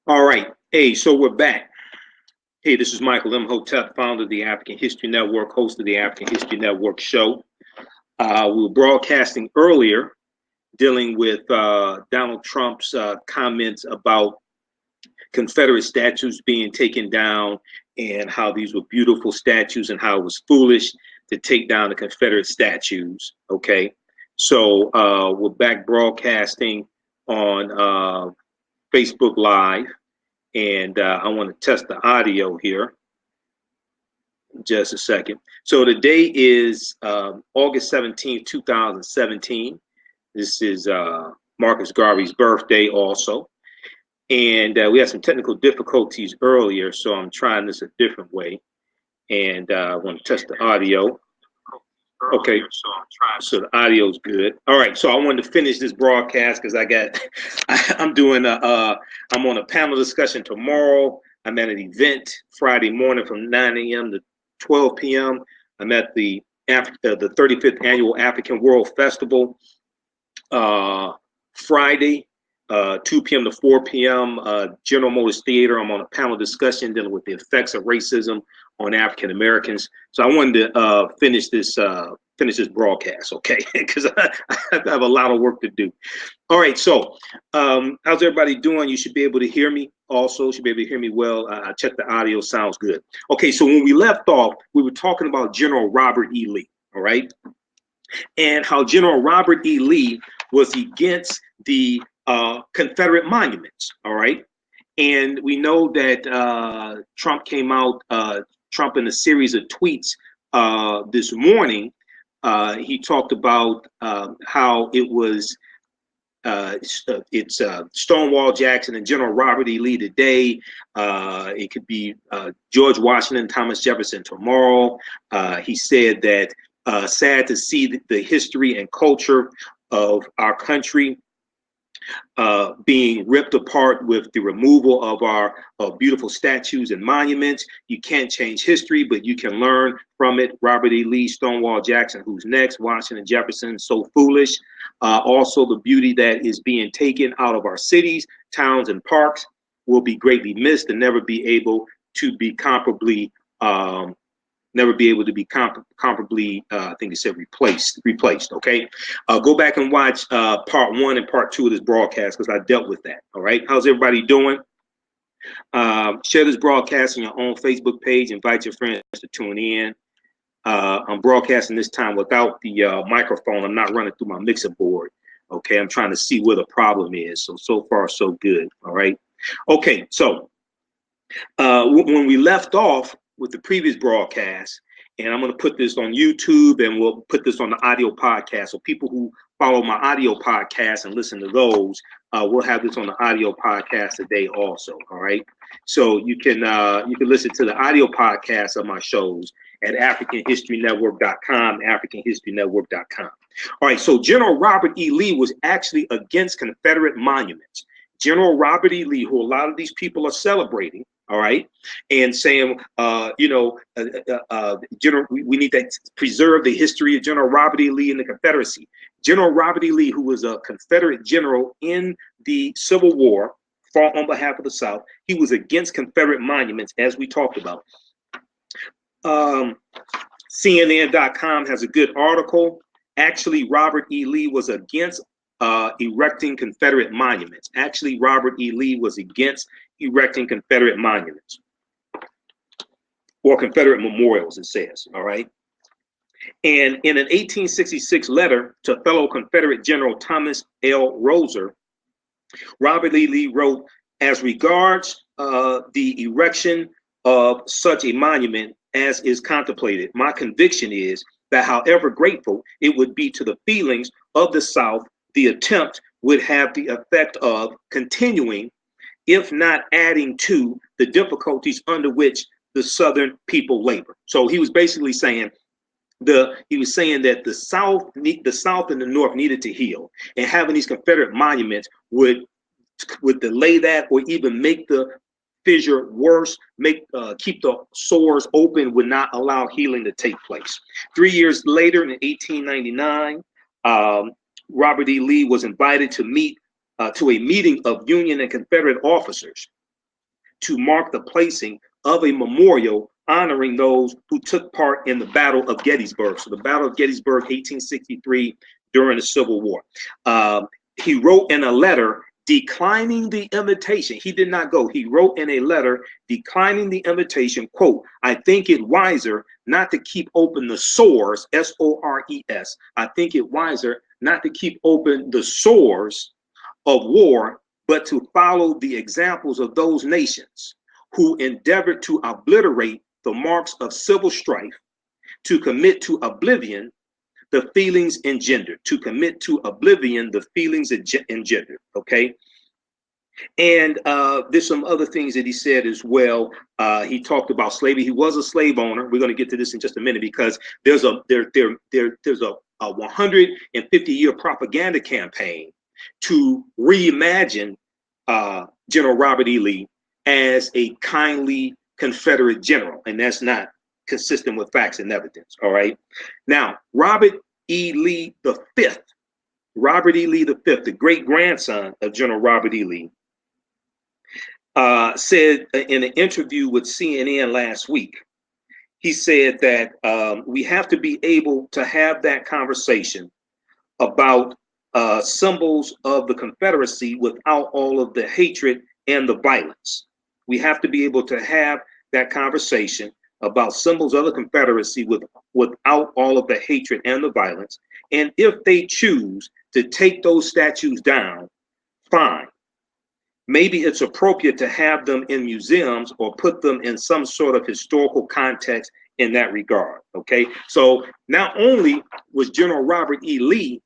All right. Hey, so we're back. Hey, this is Michael Imhotep, founder of the African History Network, host of the African History Network show. We were broadcasting earlier dealing with Donald Trump's comments about Confederate statues being taken down and how these were beautiful statues and how it was foolish to take down the Confederate statues. Okay. So we're back broadcasting on Facebook Live. And I want to test the audio here. Just a second. So today is August 17th, 2017. This is Marcus Garvey's birthday also. And we had some technical difficulties earlier, so I'm trying this a different way. And I want to test the audio. Okay, so the audio's good. All right, so I wanted to finish this broadcast because I'm on a panel discussion tomorrow. I'm at an event Friday morning from 9 a.m. to 12 p.m. I'm at the 35th Annual African World Festival Friday, 2 p.m. to 4 p.m. General Motors Theater. I'm on a panel discussion dealing with the effects of racism on African Americans. So I wanted to finish this broadcast, okay? Because I have a lot of work to do. All right, so how's everybody doing? You should be able to hear me. Also, should be able to hear me well. I checked the audio, sounds good. Okay, so when we left off, we were talking about General Robert E. Lee, all right? And how General Robert E. Lee was against the Confederate monuments, all right? And we know that Trump came out, Trump in a series of tweets this morning, he talked about how it was Stonewall Jackson and General Robert E. Lee today. It could be George Washington, Thomas Jefferson tomorrow. He said that sad to see the history and culture of our country being ripped apart with the removal of our beautiful statues and monuments. You can't change history, but you can learn from it. Robert E. Lee, Stonewall Jackson, who's next? Washington, Jefferson, so foolish. Also, the beauty that is being taken out of our cities, towns, and parks will be greatly missed and never be able to be comparably comparably, I think it said replaced. Okay. Go back and watch part 1 and part 2 of this broadcast because I dealt with that. All right. How's everybody doing? Share this broadcast on your own Facebook page. Invite your friends to tune in. I'm broadcasting this time without the microphone. I'm not running through my mixer board. Okay. I'm trying to see where the problem is. So far, so good. All right. Okay. So when we left off with the previous broadcast, and I'm going to put this on YouTube and we'll put this on the audio podcast. So people who follow my audio podcast and listen to those, we'll have this on the audio podcast today also. All right. So you can listen to the audio podcast of my shows at AfricanHistoryNetwork.com, AfricanHistoryNetwork.com. All right. So General Robert E. Lee was actually against Confederate monuments. General Robert E. Lee, who a lot of these people are celebrating, all right, and saying, General, we need to preserve the history of General Robert E. Lee and the Confederacy. General Robert E. Lee, who was a Confederate general in the Civil War, fought on behalf of the South. He was against Confederate monuments, as we talked about. CNN.com has a good article. Actually, Robert E. Lee was against erecting Confederate monuments. Actually, Robert E. Lee was against erecting Confederate monuments or Confederate memorials, it says, all right? And in an 1866 letter to fellow Confederate General Thomas L. Roser, Robert E. Lee wrote, as regards the erection of such a monument as is contemplated, my conviction is that however grateful it would be to the feelings of the South, the attempt would have the effect of continuing, if not adding to, the difficulties under which the Southern people labor. So he was basically saying that the South and the North needed to heal, and having these Confederate monuments would delay that or even make the fissure worse, keep the sores open, would not allow healing to take place. 3 years later, in 1899, Robert E. Lee was invited to meet to a meeting of Union and Confederate officers to mark the placing of a memorial honoring those who took part in the Battle of Gettysburg. So the Battle of Gettysburg, 1863, during the Civil War. He wrote in a letter declining the invitation. He did not go. He wrote in a letter declining the invitation, quote, "I think it wiser not to keep open the sores, S-O-R-E-S. I think it wiser not to keep open the sores of war, but to follow the examples of those nations who endeavored to obliterate the marks of civil strife, to commit to oblivion the feelings engendered, to commit to oblivion the feelings engendered," okay? And there's some other things that he said as well. He talked about slavery. He was a slave owner. We're going to get to this in just a minute, because there's a 150-year propaganda campaign to reimagine General Robert E. Lee as a kindly Confederate general, and that's not consistent with facts and evidence. All right. Now, Robert E. Lee the Fifth, the great grandson of General Robert E. Lee, said in an interview with CNN last week, he said that we have to be able to have that conversation about symbols of the Confederacy without all of the hatred and the violence. We have to be able to have that conversation about symbols of the Confederacy without all of the hatred and the violence. And if they choose to take those statues down, fine. Maybe it's appropriate to have them in museums or put them in some sort of historical context in that regard, okay? So not only was General Robert E. Lee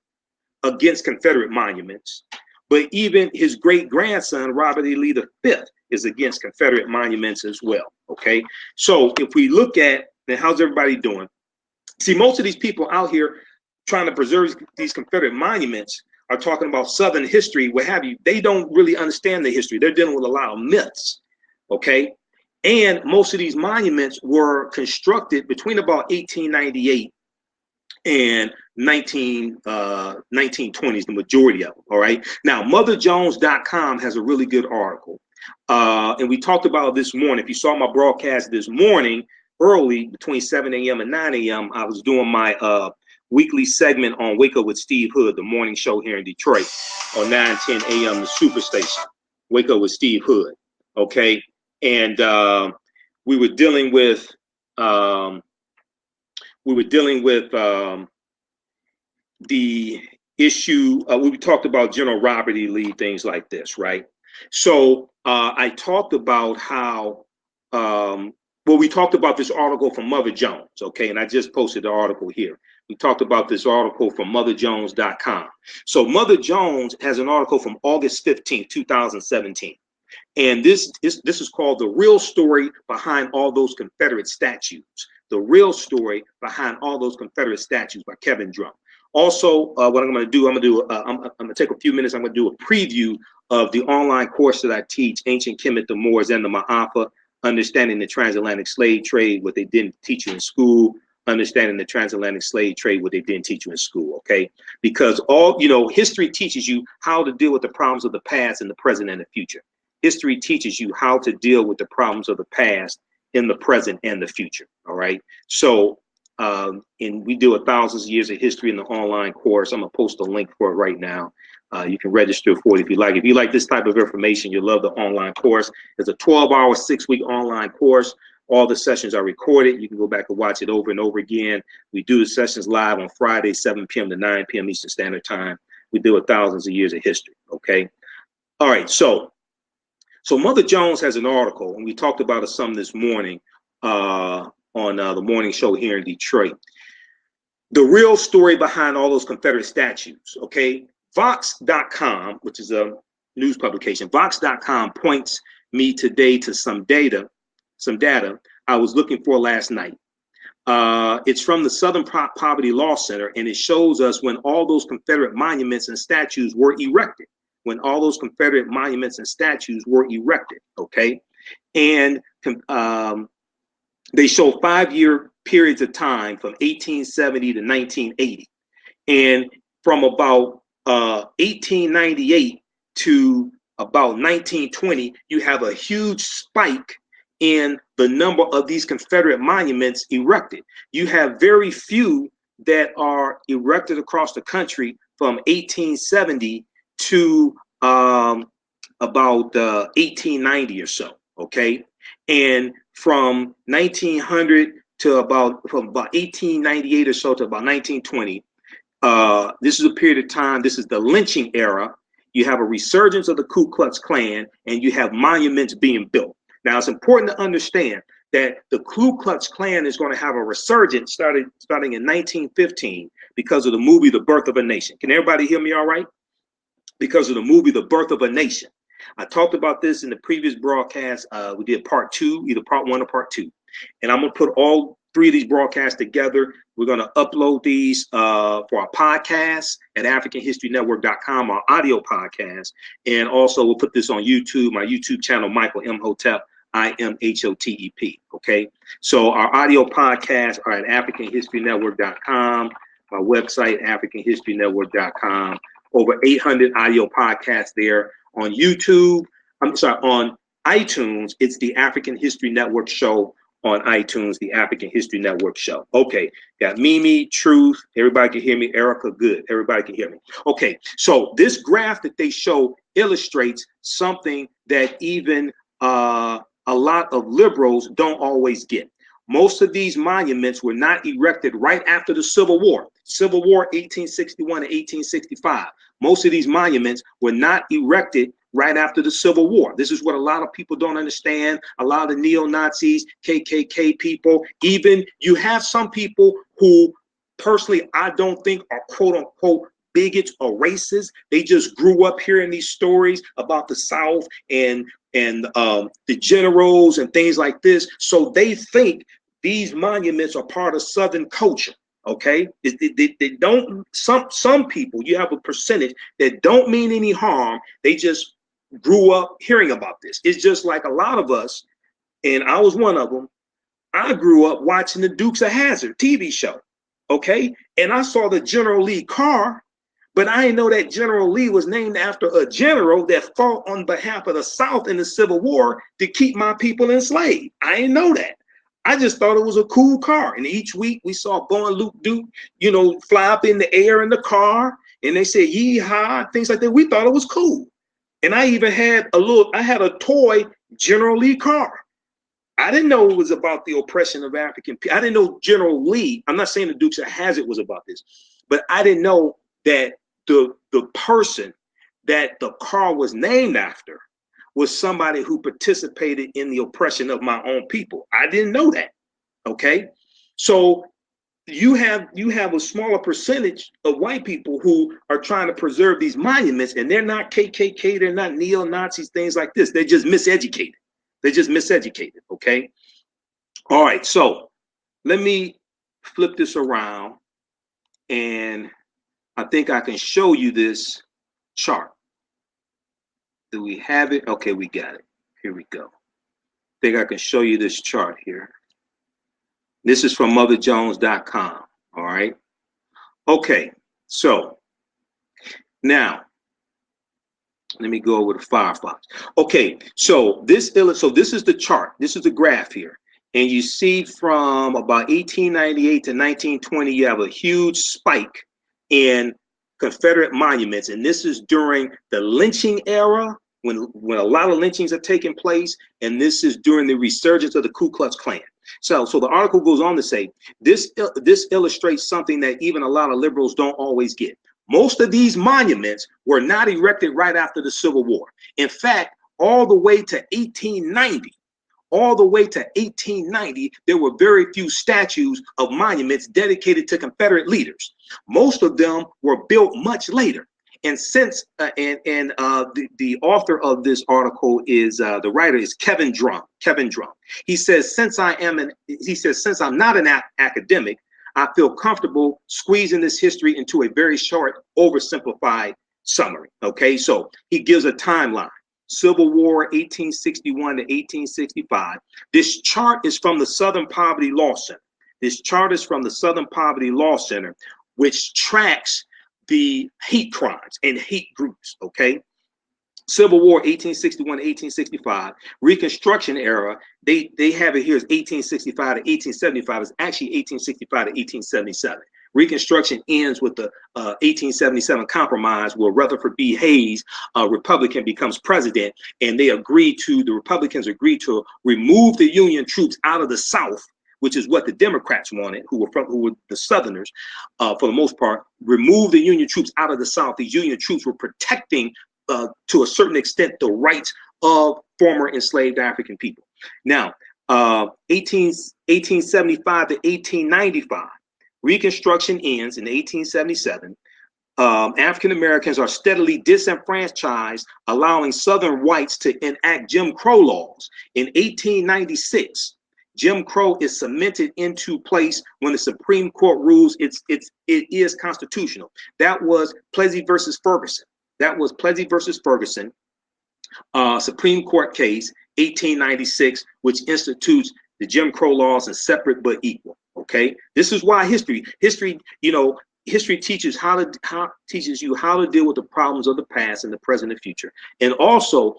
against Confederate monuments, but even his great-grandson, Robert E. Lee V, is against Confederate monuments as well, okay? So if we look at, then how's everybody doing? See, most of these people out here trying to preserve these Confederate monuments are talking about Southern history, what have you. They don't really understand the history. They're dealing with a lot of myths, okay? And most of these monuments were constructed between about 1898 and 1920s, the majority of them, all right? Now, motherjones.com has a really good article. And we talked about this morning. If you saw my broadcast this morning, early, between 7 a.m. and 9 a.m., I was doing my weekly segment on Wake Up with Steve Hood, the morning show here in Detroit, on 9:10 a.m., the Superstation, Wake Up with Steve Hood, okay? And we were dealing with the issue. We talked about General Robert E. Lee, things like this, right? So I talked about how, we talked about this article from Mother Jones, okay? And I just posted the article here. We talked about this article from motherjones.com. So Mother Jones has an article from August 15, 2017. And this is called "The Real Story Behind All Those Confederate Statues." The Real Story Behind All Those Confederate Statues by Kevin Drum. Also, what I'm going to do, I'm going to take a few minutes. I'm going to do a preview of the online course that I teach, Ancient Kemet, the Moors, and the Ma'afa, Understanding the Transatlantic Slave Trade, what they didn't teach you in school, Understanding the Transatlantic Slave Trade, what they didn't teach you in school, okay? Because history teaches you how to deal with the problems of the past in the present and the future. History teaches you how to deal with the problems of the past in the present and the future, all right? So, and we do thousands of years of history in the online course. I'm gonna post a link for it right now. You can register for it if you like. If you like this type of information, you'll love the online course. It's a 12-hour, 6-week online course. All the sessions are recorded. You can go back and watch it over and over again. We do the sessions live on Friday, 7 p.m. to 9 p.m. Eastern Standard Time. We deal with thousands of years of history, okay? All right, so Mother Jones has an article, and we talked about it some this morning on the morning show here in Detroit. The real story behind all those Confederate statues, okay? Vox.com, which is a news publication, Vox.com points me today to some data I was looking for last night. It's from the Southern Poverty Law Center, and it shows us when all those Confederate monuments and statues were erected. When all those Confederate monuments and statues were erected, okay? And they show 5-year periods of time from 1870 to 1980. And from about 1898 to about 1920, you have a huge spike in the number of these Confederate monuments erected. You have very few that are erected across the country from 1870 to about 1890 or so, okay? And from 1900 to from about 1898 or so to about 1920, this is a period of time, this is the lynching era. You have a resurgence of the Ku Klux Klan, and you have monuments being built. Now, it's important to understand that the Ku Klux Klan is going to have a resurgence starting in 1915 because of the movie The Birth of a Nation. Can everybody hear me all right? Because of the movie The Birth of a Nation. I talked about this in the previous broadcast. We did part 2, either part 1 or part 2. And I'm going to put all 3 of these broadcasts together. We're going to upload these for our podcast at AfricanHistoryNetwork.com, our audio podcast. And also we'll put this on YouTube, my YouTube channel, Michael Imhotep, IMHOTEP. Okay. So our audio podcasts are at AfricanHistoryNetwork.com, my website, AfricanHistoryNetwork.com. Over 800 audio podcasts there. On YouTube, on iTunes, it's the African History Network Show on iTunes, the African History Network Show. Okay, got Mimi, Truth, everybody can hear me. Erica, good, everybody can hear me. Okay, so this graph that they show illustrates something that even a lot of liberals don't always get. Most of these monuments were not erected right after the Civil War. Civil War 1861 to 1865. Most of these monuments were not erected right after the Civil War. This is what a lot of people don't understand. A lot of neo-Nazis, KKK people, even you have some people who personally I don't think are quote unquote bigots or racists. They just grew up hearing these stories about the South and the generals and things like this. So they think these monuments are part of Southern culture. Okay, they don't. Some people, you have a percentage that don't mean any harm. They just grew up hearing about this. It's just like a lot of us, and I was one of them. I grew up watching the Dukes of Hazzard TV show. Okay, and I saw the General Lee car. But I didn't know that General Lee was named after a general that fought on behalf of the South in the Civil War to keep my people enslaved. I didn't know that. I just thought it was a cool car. And each week we saw Bo and Luke Duke, you know, fly up in the air in the car. And they said, yeehaw, things like that. We thought it was cool. And I even had I had a toy General Lee car. I didn't know it was about the oppression of African people. I didn't know General Lee. I'm not saying the Dukes of Hazzard was about this, but I didn't know that the person that the car was named after was somebody who participated in the oppression of my own people. I didn't know that. Okay, so you have a smaller percentage of white people who are trying to preserve these monuments, and they're not KKK, they're not neo-Nazis, things like this. They're just miseducated. They're just miseducated. Okay. All right. So let me flip this around, and I think I can show you this chart. Do we have it? Okay, we got it. Here we go. I think I can show you this chart here. This is from motherjones.com. All right. Okay, so now let me go over to Firefox. Okay, so this is the chart. This is the graph here. And you see from about 1898 to 1920, you have a huge spike in Confederate monuments, and this is during the lynching era when a lot of lynchings are taking place, and this is during the resurgence of the Ku Klux Klan. So the article goes on to say this illustrates something that even a lot of liberals don't always get. Most of these monuments were not erected right after the Civil War. In fact, all the way to 1890. All the way to 1890, there were very few statues of monuments dedicated to Confederate leaders. Most of them were built much later. And since the author of this article is the writer is Kevin Drum. He says, since I'm not an academic, I feel comfortable squeezing this history into a very short, oversimplified summary. Okay, so he gives a timeline. Civil War 1861 to 1865. This chart is from the Southern Poverty Law Center. This chart is from the Southern Poverty Law Center, which tracks the hate crimes and hate groups. Okay, Civil War, 1861 to 1865. Reconstruction era, they have it here as 1865 to 1875. It's actually 1865 to 1877. Reconstruction ends with the 1877 compromise, where Rutherford B. Hayes, a Republican, becomes president, and the Republicans agreed to remove the Union troops out of the South, which is what the Democrats wanted, who were the Southerners, for the most part. Remove the Union troops out of the South. These Union troops were protecting, to a certain extent, the rights of former enslaved African people. Now, 1875 to 1895, Reconstruction ends in 1877. African Americans are steadily disenfranchised, allowing Southern whites to enact Jim Crow laws. In 1896, Jim Crow is cemented into place when the Supreme Court rules it is constitutional. That was Plessy versus Ferguson. Supreme Court case, 1896, which institutes the Jim Crow laws and separate but equal. Okay, this is why history, history teaches teaches you how to deal with the problems of the past and the present and future. And also,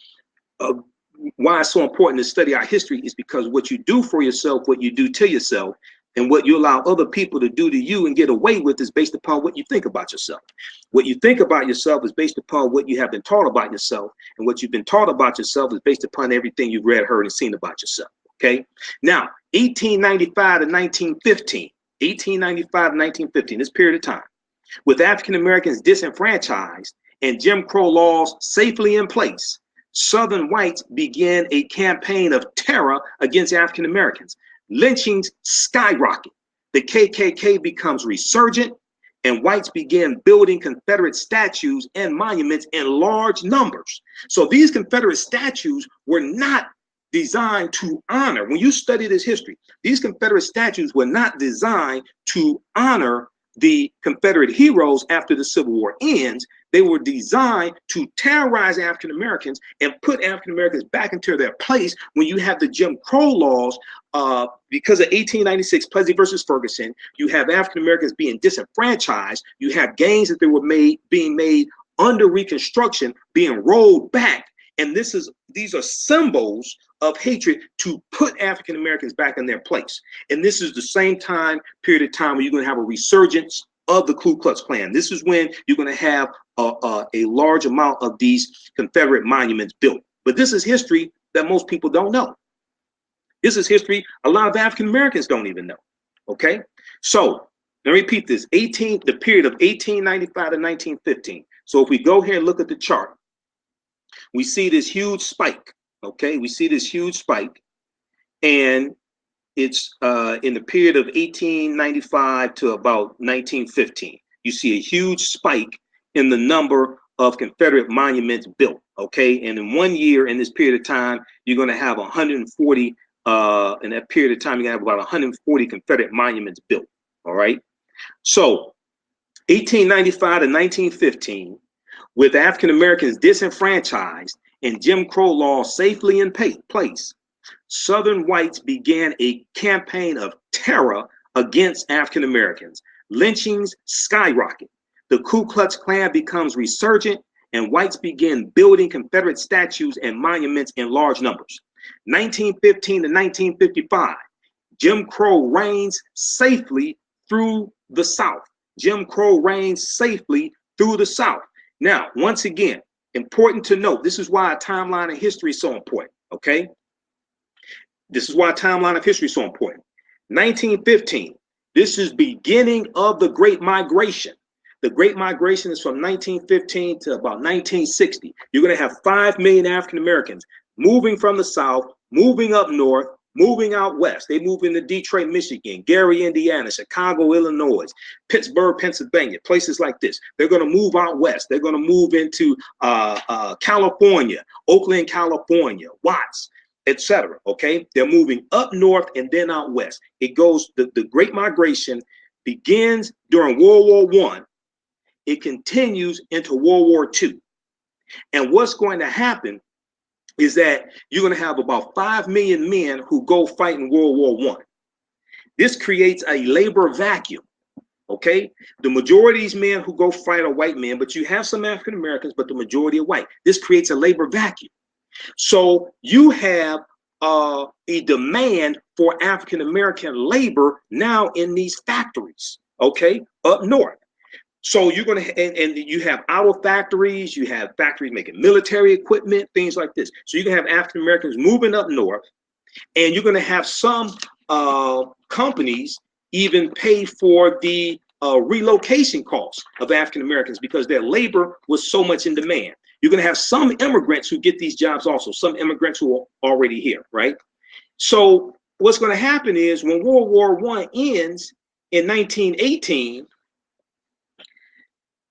why it's so important to study our history is because what you do for yourself, what you do to yourself, and what you allow other people to do to you and get away with is based upon what you think about yourself. What you think about yourself is based upon what you have been taught about yourself, and what you've been taught about yourself is based upon everything you've read, heard, and seen about yourself. Okay, now 1895 to 1915, 1895 to 1915, this period of time, with African Americans disenfranchised and Jim Crow laws safely in place, Southern whites began a campaign of terror against African Americans. Lynchings skyrocket. The KKK becomes resurgent, and whites began building Confederate statues and monuments in large numbers. So these Confederate statues were not designed to honor. When you study this history, these Confederate statues were not designed to honor the Confederate heroes after the Civil War ends. They were designed to terrorize African Americans and put African Americans back into their place when you have the Jim Crow laws. Because of 1896, Plessy versus Ferguson, you have African Americans being disenfranchised. You have gains that they were being made under Reconstruction being rolled back. And these are symbols of hatred to put African Americans back in their place. And this is the same period of time where you're going to have a resurgence of the Ku Klux Klan. This is when you're going to have a large amount of these Confederate monuments built. But this is history that most people don't know. This is history a lot of African Americans don't even know. Okay, so let me repeat this: the period of 1895 to 1915. So if we go here and look at the chart, we see this huge spike. Okay, we see this huge spike, and it's in the period of 1895 to about 1915. You see a huge spike in the number of Confederate monuments built. Okay, and in 1 year, in this period of time, you're going to have 140. In that period of time, you're going to have about 140 Confederate monuments built. All right, so 1895 to 1915. With African Americans disenfranchised and Jim Crow laws safely in place, Southern whites began a campaign of terror against African Americans. Lynchings skyrocket. The Ku Klux Klan becomes resurgent, and whites begin building Confederate statues and monuments in large numbers. 1915 to 1955, Jim Crow reigns safely through the South. Jim Crow reigns safely through the South. Now, once again, important to note, this is why a timeline of history is so important, okay? This is why a timeline of history is so important. 1915, this is beginning of the Great Migration. The Great Migration is from 1915 to about 1960. You're going to have 5 million African Americans moving from the South, moving up north, moving out west. They move into Detroit, Michigan, Gary, Indiana, Chicago, Illinois, Pittsburgh, Pennsylvania, places like this. They're going to move out west. They're going to move into California, Oakland, California, Watts, etc. Okay, they're moving up north and then out west. It goes, the Great Migration begins during World War I. It continues into World War II. And what's going to happen is that you're going to have about 5 million men who go fight in World War I. This creates a labor vacuum. Okay, the majority of these men who go fight are white men, but you have some African Americans, but the majority are white. This creates a labor vacuum. So you have a demand for African American labor now in these factories, okay, up north. So you're going to, and you have auto factories, you have factories making military equipment, things like this. So you can have African Americans moving up north, and you're going to have some companies even pay for the relocation costs of African Americans because their labor was so much in demand. You're going to have some immigrants who get these jobs also, some immigrants who are already here, right? So what's going to happen is when World War I ends in 1918,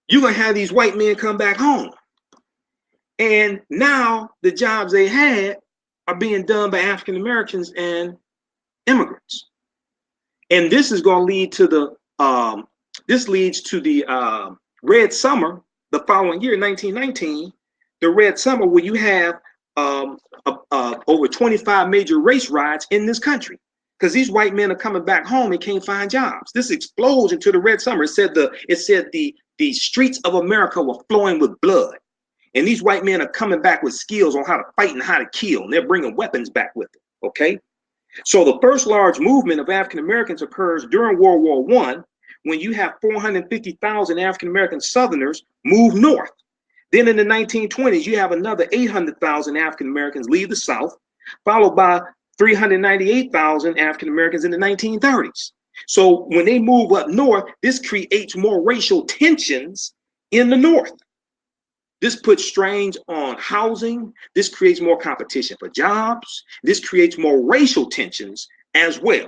you're going to have these white men come back home. And now the jobs they had are being done by African Americans and immigrants. And this is going to lead to the, this leads to the Red Summer the following year, 1919, the Red Summer, where you have over 25 major race riots in this country because these white men are coming back home and can't find jobs. This explodes into the Red Summer. It said the streets of America were flowing with blood, and these white men are coming back with skills on how to fight and how to kill, and they're bringing weapons back with them. Okay, so the first large movement of African Americans occurs during World War I, when you have 450,000 African American Southerners move north. Then in the 1920s, you have another 800,000 African Americans leave the South, followed by 398,000 African Americans in the 1930s. So when they move up north, this creates more racial tensions in the North. This puts strains on housing. This creates more competition for jobs. This creates more racial tensions as well.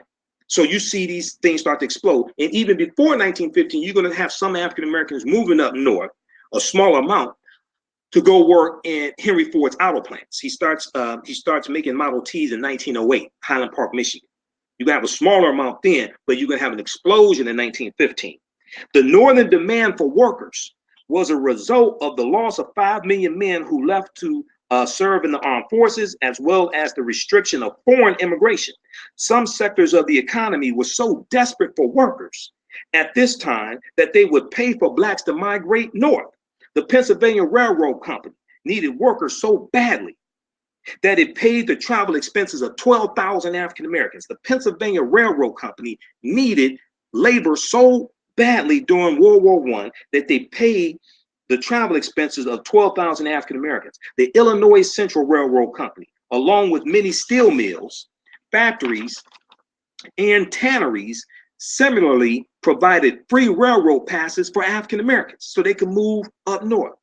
So you see these things start to explode. And even before 1915, you're going to have some African Americans moving up north, a small amount, to go work in Henry Ford's auto plants. He starts making Model Ts in 1908, Highland Park, Michigan. You're going to have a smaller amount then, but you're going to have an explosion in 1915. The northern demand for workers was a result of the loss of 5 million men who left to serve in the armed forces, as well as the restriction of foreign immigration. Some sectors of the economy were so desperate for workers at this time that they would pay for blacks to migrate north. The Pennsylvania Railroad Company needed workers so badly that it paid the travel expenses of 12,000 African Americans. The Pennsylvania Railroad Company needed labor so badly during World War I that they paid the travel expenses of 12,000 African Americans. The Illinois Central Railroad Company, along with many steel mills, factories, and tanneries, similarly provided free railroad passes for African Americans so they could move up north.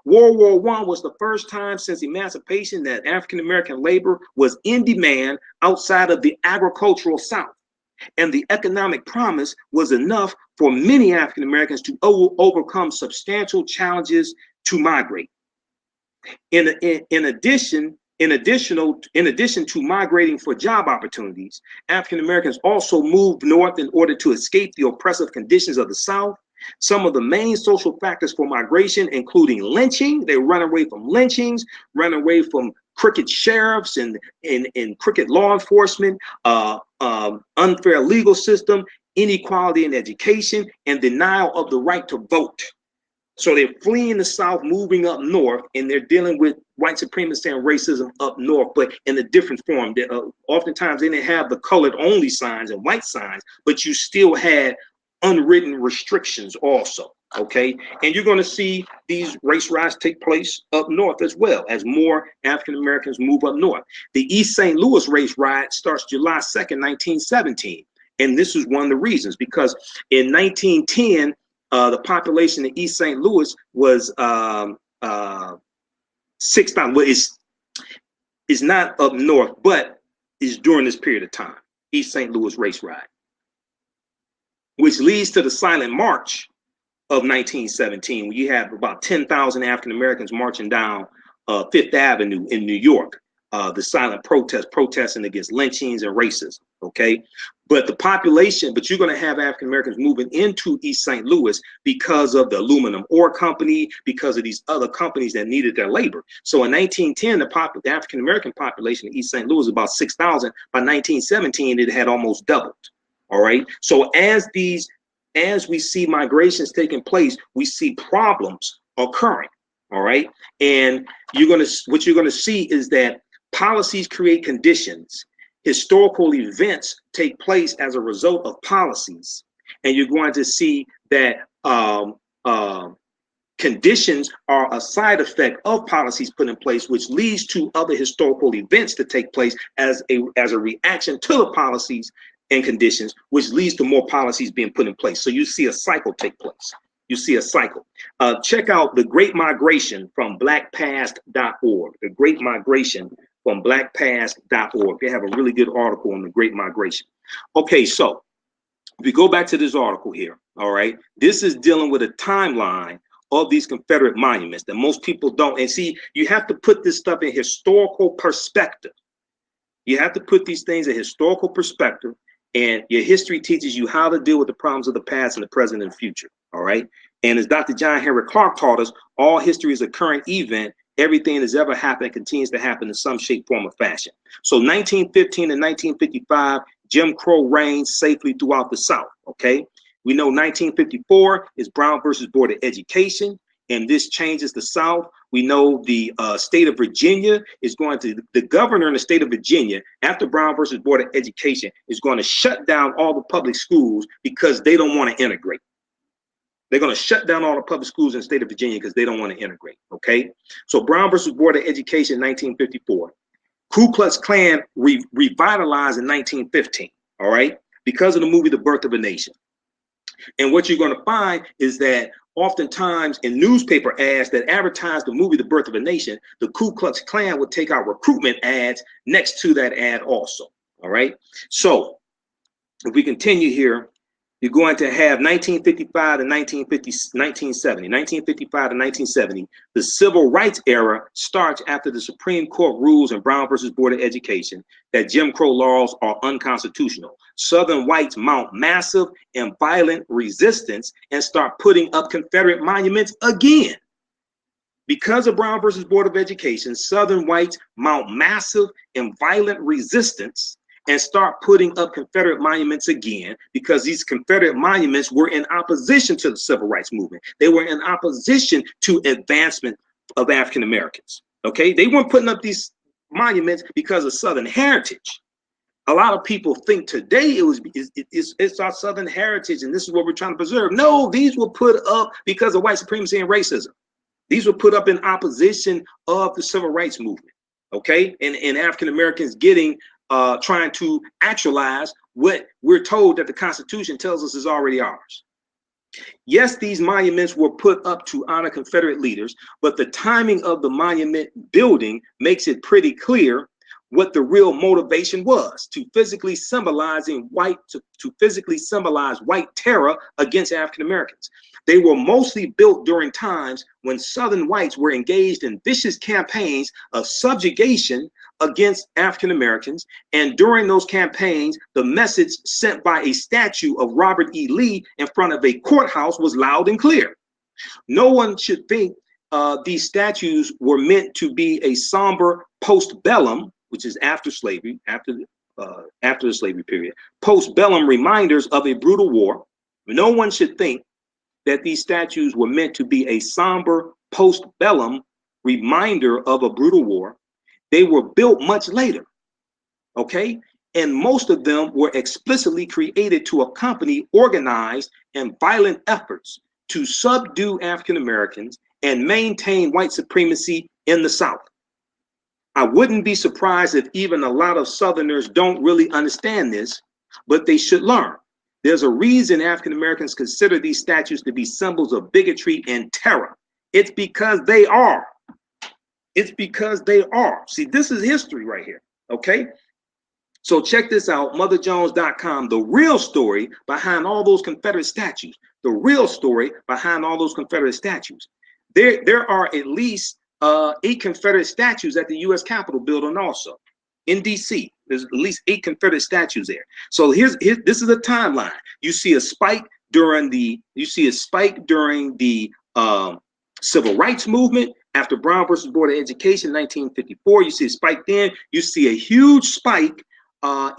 World War I was the first time since emancipation that African American labor was in demand outside of the agricultural South. And the economic promise was enough for many African Americans to overcome substantial challenges to migrate. In addition to migrating for job opportunities, African Americans also moved north in order to escape the oppressive conditions of the South. Some of the main social factors for migration, including lynching, they run away from lynchings, run away from crooked sheriffs and crooked law enforcement, unfair legal system, inequality in education, and denial of the right to vote. So they're fleeing the South, moving up north, and they're dealing with white supremacy and racism up north, but in a different form. Oftentimes they didn't have the colored only signs and white signs, but you still had unwritten restrictions also, okay? And you're going to see these race riots take place up north as well as more African Americans move up north. The East St. Louis race riot starts July 2nd, 1917. And this is one of the reasons, because in 1910, the population in East St. Louis was 6,000. Well, it's not up north, but it's during this period of time, East St. Louis race riot, which leads to the Silent March of 1917, when you have about 10,000 African Americans marching down Fifth Avenue in New York, the silent protesting against lynchings and racism, okay? But the population, but you're going to have African Americans moving into East St. Louis because of the aluminum ore company, because of these other companies that needed their labor. So in 1910, the African American population in East St. Louis was about 6,000. By 1917, it had almost doubled. All right. So as these as we see migrations taking place, we see problems occurring. All right. And what you're gonna see is that policies create conditions. Historical events take place as a result of policies. And you're going to see that conditions are a side effect of policies put in place, which leads to other historical events to take place as a reaction to the policies and conditions, which leads to more policies being put in place. So you see a cycle take place. You see a cycle. Check out The Great Migration from blackpast.org. The Great Migration from blackpast.org. They have a really good article on the Great Migration. Okay, so if we go back to this article here, all right, this is dealing with a timeline of these Confederate monuments that most people don't. And see, you have to put this stuff in historical perspective. You have to put these things in historical perspective, and your history teaches you how to deal with the problems of the past and the present and future. All right. And as Dr. John Henry Clark taught us, all history is a current event. Everything that's ever happened continues to happen in some shape, form, or fashion. So 1915 and 1955, Jim Crow reigned safely throughout the South. Okay. We know 1954 is Brown versus Board of Education, and this changes the South. We know the state of Virginia is going to, the governor in the state of Virginia, after Brown versus Board of Education, is going to shut down all the public schools because they don't want to integrate. They're going to shut down all the public schools in the state of Virginia because they don't want to integrate. Okay. So Brown versus Board of Education, 1954. Ku Klux Klan revitalized in 1915. All right. Because of the movie, The Birth of a Nation. And what you're going to find is that oftentimes in newspaper ads that advertise the movie The Birth of a Nation, the Ku Klux Klan would take out recruitment ads next to that ad also. All right. So if we continue here, you're going to have 1955 to 1970. 1955 to 1970, the civil rights era starts after the Supreme Court rules in Brown versus Board of Education that Jim Crow laws are unconstitutional. Southern whites mount massive and violent resistance and start putting up Confederate monuments again. Because of Brown versus Board of Education, Southern whites mount massive and violent resistance and start putting up Confederate monuments again, because these Confederate monuments were in opposition to the civil rights movement. They were in opposition to advancement of African Americans. Okay, they weren't putting up these monuments because of Southern heritage. A lot of people think today it's our Southern heritage and this is what we're trying to preserve. No, these were put up because of white supremacy and racism. These were put up in opposition of the civil rights movement. Okay, and African Americans getting trying to actualize what we're told that the Constitution tells us is already ours. Yes, these monuments were put up to honor Confederate leaders, but the timing of the monument building makes it pretty clear what the real motivation was: to physically symbolize white terror against African Americans. They were mostly built during times when Southern whites were engaged in vicious campaigns of subjugation against African Americans, and during those campaigns, the message sent by a statue of Robert E. Lee in front of a courthouse was loud and clear. No one should think these statues were meant to be a somber post-bellum, which is after slavery, after the slavery period, post-bellum reminders of a brutal war. No one should think that these statues were meant to be a somber post-bellum reminder of a brutal war. They were built much later, okay? And most of them were explicitly created to accompany organized and violent efforts to subdue African Americans and maintain white supremacy in the South. I wouldn't be surprised if even a lot of Southerners don't really understand this, but they should learn. There's a reason African Americans consider these statues to be symbols of bigotry and terror. It's because they are. It's because they are. See, this is history right here, okay? So check this out, motherjones.com, the real story behind all those Confederate statues. The real story behind all those Confederate statues. There are at least 8 Confederate statues at the U.S. Capitol building also. In DC, there's at least 8 Confederate statues there. So this is a timeline. You see a spike during the civil rights movement. After Brown versus Board of Education, 1954, you see a spike then. You see a huge spike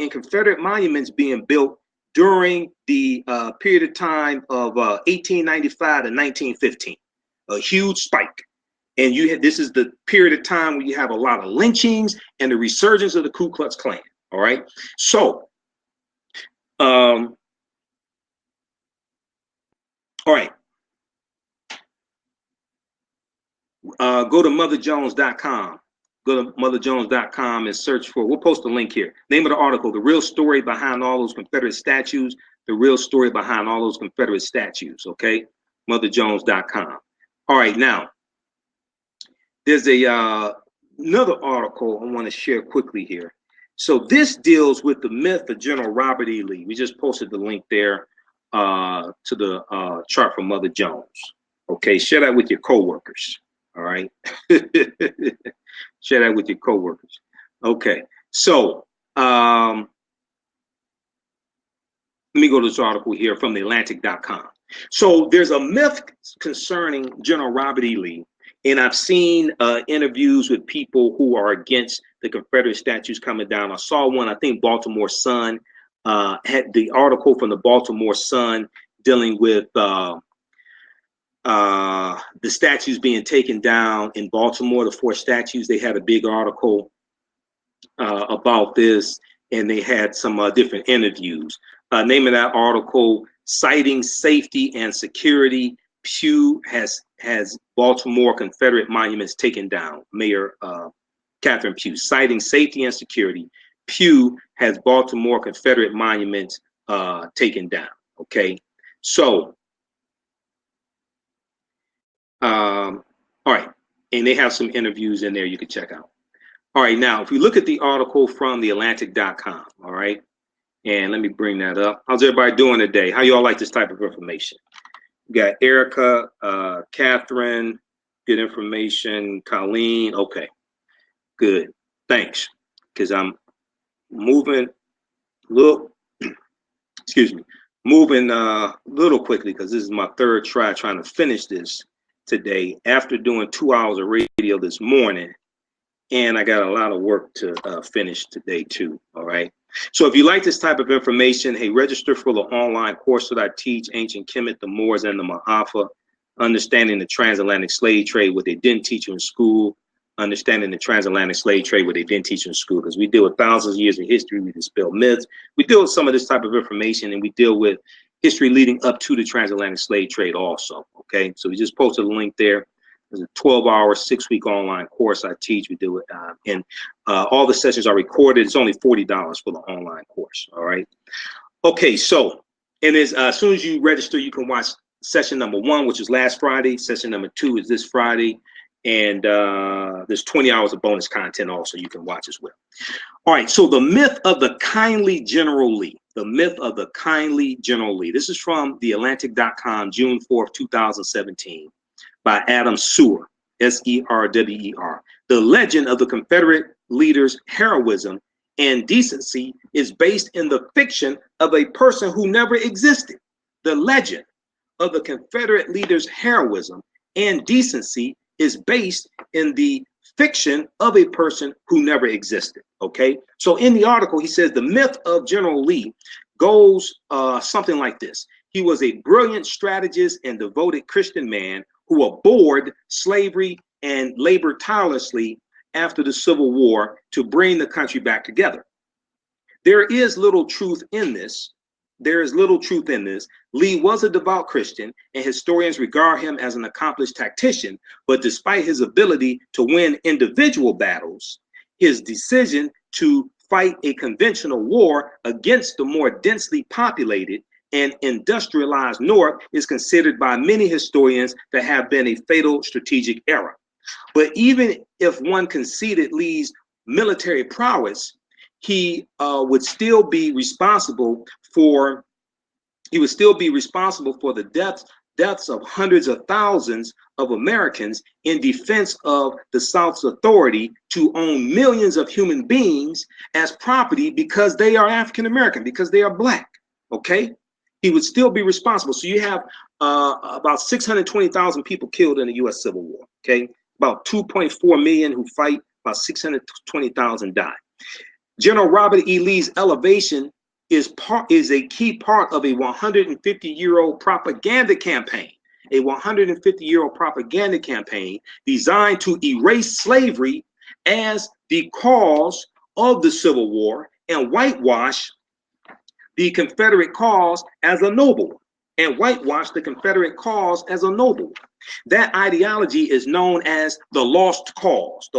in Confederate monuments being built during the period of time of 1895 to 1915, a huge spike. And this is the period of time where you have a lot of lynchings and the resurgence of the Ku Klux Klan. All right. So, all right. Go to motherjones.com. Go to motherjones.com and search for, we'll post a link here. Name of the article, The Real Story Behind All Those Confederate Statues. The Real Story Behind All Those Confederate Statues. Okay. Motherjones.com. All right. Now, there's another article I want to share quickly here. So this deals with the myth of General Robert E. Lee. We just posted the link there to the chart from Mother Jones. Okay, share that with your coworkers. All right, share that with your coworkers. Okay, so let me go to this article here from theatlantic.com. So there's a myth concerning General Robert E. Lee. And I've seen interviews with people who are against the Confederate statues coming down. I saw one, I think Baltimore Sun had the article from the Baltimore Sun dealing with the statues being taken down in Baltimore, the 4 statues. They had a big article about this, and they had some different interviews. Name of that article, Citing Safety and Security, Pew has Baltimore Confederate monuments taken down. Mayor Catherine Pugh, citing safety and security, Pew has Baltimore Confederate monuments taken down. Okay, so all right, and they have some interviews in there you can check out. All right, now if we look at the article from theatlantic.com, all right, and let me bring that up. How's everybody doing today? How y'all like this type of information? We got Erica, Catherine, good information, Colleen. Okay, good. Thanks. Because I'm moving excuse me, moving a little quickly because this is my 3rd try trying to finish this today after doing 2 hours of radio this morning. And I got a lot of work to finish today too. All right. So if you like this type of information, hey, register for the online course that I teach, Ancient Kemet, the Moors, and the Ma'afa, understanding the transatlantic slave trade, what they didn't teach you in school, understanding the transatlantic slave trade, what they didn't teach you in school, because we deal with thousands of years of history, we dispel myths, we deal with some of this type of information, and we deal with history leading up to the transatlantic slave trade also, okay? So we just posted a link there. There's a 12-hour, 6-week online course I teach. We do it, and all the sessions are recorded. It's only $40 for the online course. All right. Okay. So, and as soon as you register, you can watch session number 1, which is last Friday. Session number 2 is this Friday, and there's 20 hours of bonus content also you can watch as well. All right. So the myth of the kindly General Lee. The myth of the kindly General Lee. This is from theatlantic.com, June 4th, 2017. By Adam Sewer, S-E-R-W-E-R. The legend of the Confederate leaders' heroism and decency is based in the fiction of a person who never existed. The legend of the Confederate leaders' heroism and decency is based in the fiction of a person who never existed. Okay, so in the article, he says the myth of General Lee goes something like this. He was a brilliant strategist and devoted Christian man who abhorred slavery and labored tirelessly after the Civil War to bring the country back together. There is little truth in this. There is little truth in this. Lee was a devout Christian, and historians regard him as an accomplished tactician, but despite his ability to win individual battles, his decision to fight a conventional war against the more densely populated and industrialized North is considered by many historians to have been a fatal strategic error. But even if one conceded Lee's military prowess, he would still be responsible for the deaths of hundreds of thousands of Americans in defense of the South's authority to own millions of human beings as property because they are African American, because they are Black. Okay. He would still be responsible. So you have about 620,000 people killed in the U.S. Civil War. Okay, about 2.4 million who fight, about 620,000 die. General Robert E. Lee's elevation is a key part of a 150-year-old propaganda campaign. A 150-year-old propaganda campaign designed to erase slavery as the cause of the Civil War and whitewash the Confederate cause as a noble one. That ideology is known as the lost cause,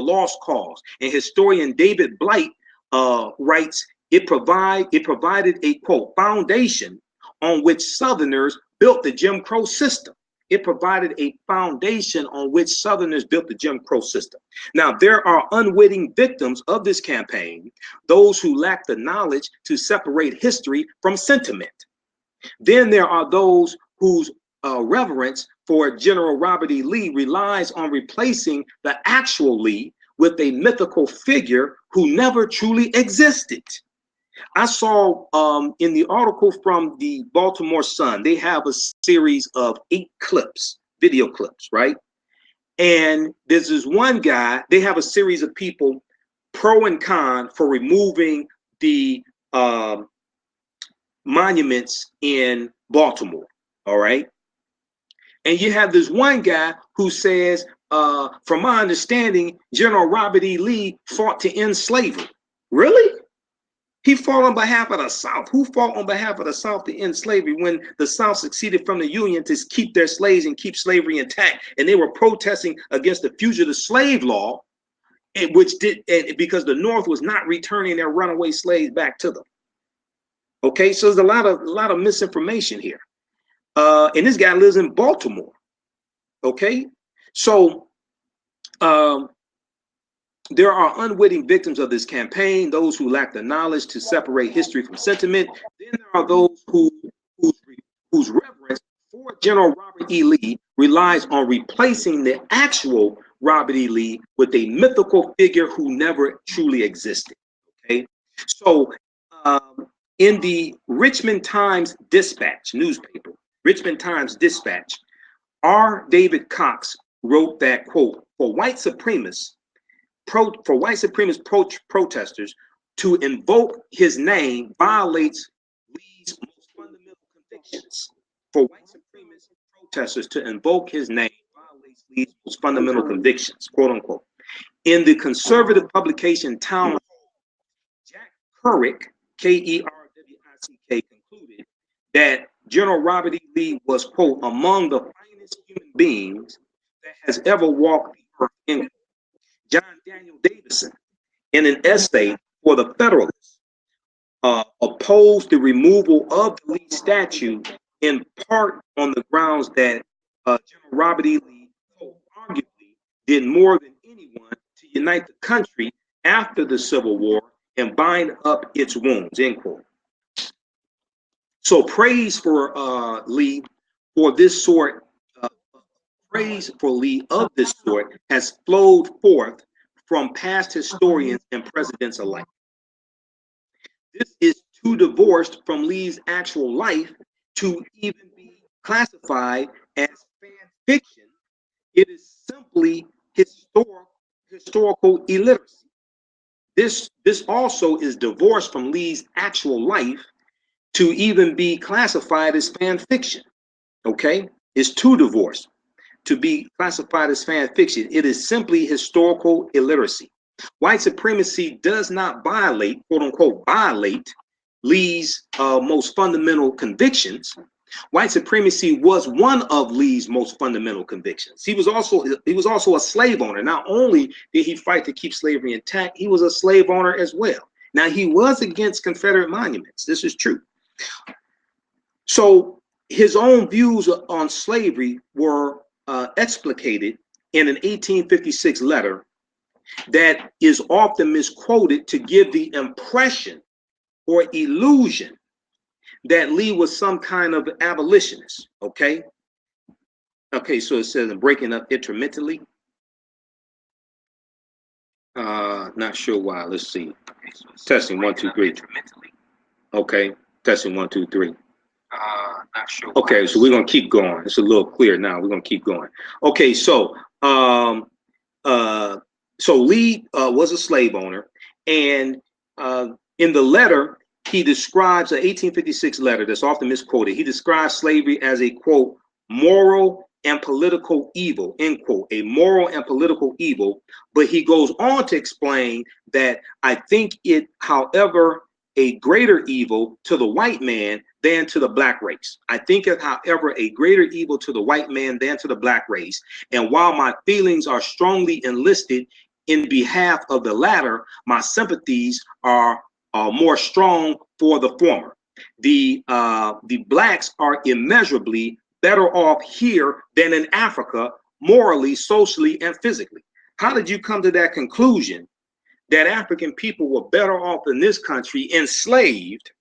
And historian David Blight writes, it provided a, quote, foundation on which Southerners built the Jim Crow system. Now, there are unwitting victims of this campaign, those who lack the knowledge to separate history from sentiment. Then there are those whose reverence for General Robert E. Lee relies on replacing the actual Lee with a mythical figure who never truly existed. I saw in the article from the Baltimore Sun, they have a series of 8 clips, video clips, right? And there's this one guy, they have a series of people pro and con for removing the monuments in Baltimore, all right? And you have this one guy who says, from my understanding, General Robert E. Lee fought to end slavery. Really? He fought on behalf of the South. Who fought on behalf of the South to end slavery when the South succeeded from the Union to keep their slaves and keep slavery intact? And they were protesting against the fugitive slave law, because the North was not returning their runaway slaves back to them. Okay, so there's a lot of misinformation here. And this guy lives in Baltimore. Okay, so there are unwitting victims of this campaign, those who lack the knowledge to separate history from sentiment. Then there are those whose reverence for General Robert E. Lee relies on replacing the actual Robert E. Lee with a mythical figure who never truly existed. Okay, so in the Richmond Times-Dispatch newspaper, R. David Cox wrote that, quote, for white supremacist protesters to invoke his name violates Lee's most fundamental convictions. For white supremacist protesters to invoke his name violates Lee's most fundamental convictions, quote unquote. In the conservative publication Town Hall, Jack Kerwick, Kerwick, concluded that General Robert E. Lee was, quote, among the finest human beings that has ever walked the earth, end quote. John Daniel Davison, in an essay for the Federalist, opposed the removal of the Lee statue in part on the grounds that General Robert E. Lee arguably did more than anyone to unite the country after the Civil War and bind up its wounds, end quote. So praise for Lee for this sort of this sort has flowed forth from past historians and presidents alike. This is too divorced from Lee's actual life to even be classified as fan fiction. It is simply historical illiteracy. This also is divorced from Lee's actual life to even be classified as fan fiction. Okay, it's too divorced to be classified as fan fiction. It is simply historical illiteracy. White supremacy does not violate, quote unquote, violate Lee's most fundamental convictions. White supremacy was one of Lee's most fundamental convictions. He was also a slave owner. Not only did he fight to keep slavery intact, he was a slave owner as well. Now, he was against Confederate monuments. This is true. So his own views on slavery were explicated in an 1856 letter that is often misquoted to give the impression or illusion that Lee was some kind of abolitionist. Okay, so it says breaking up intermittently. Not sure why. Let's see. Okay, so testing 1 2 3. Okay, testing 1 2 3. Not sure. Okay, so we're gonna keep going. It's a little clear now. We're gonna keep going. Okay, so Lee was a slave owner, and in the letter he describes an 1856 letter that's often misquoted. He describes slavery as a, quote, moral and political evil, end quote, a moral and political evil. But he goes on to explain that I think it, however, a greater evil to the white man than to the black race. I think it, however, a greater evil to the white man than to the black race. And while my feelings are strongly enlisted in behalf of the latter, my sympathies are more strong for the former. The blacks are immeasurably better off here than in Africa, morally, socially, and physically. How did you come to that conclusion that African people were better off in this country enslaved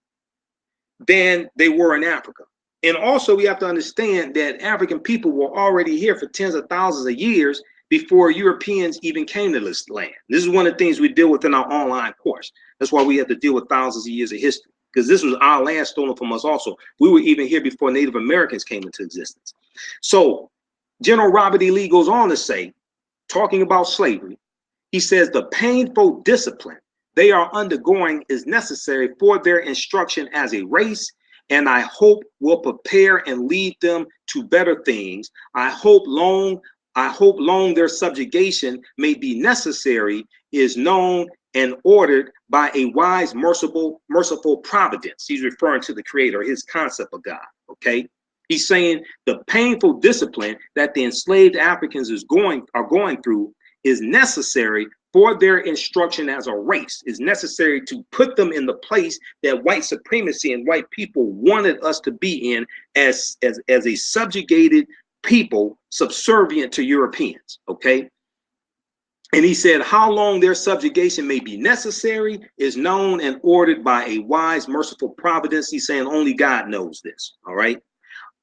than they were in Africa? And also we have to understand that African people were already here for tens of thousands of years before Europeans even came to this land. This is one of the things we deal with in our online course. That's why we have to deal with thousands of years of history, because this was our land stolen from us also. We were even here before Native Americans came into existence. So General Robert E. Lee goes on to say, talking about slavery, he says the painful discipline they are undergoing is necessary for their instruction as a race, and I hope will prepare and lead them to better things. I hope long their subjugation may be necessary is known and ordered by a wise, merciful providence. He's referring to the creator, his concept of God, okay? He's saying the painful discipline that the enslaved Africans are going through is necessary for their instruction as a race, is necessary to put them in the place that white supremacy and white people wanted us to be in as a subjugated people subservient to Europeans, okay? And he said, how long their subjugation may be necessary is known and ordered by a wise, merciful providence. He's saying only God knows this, all right?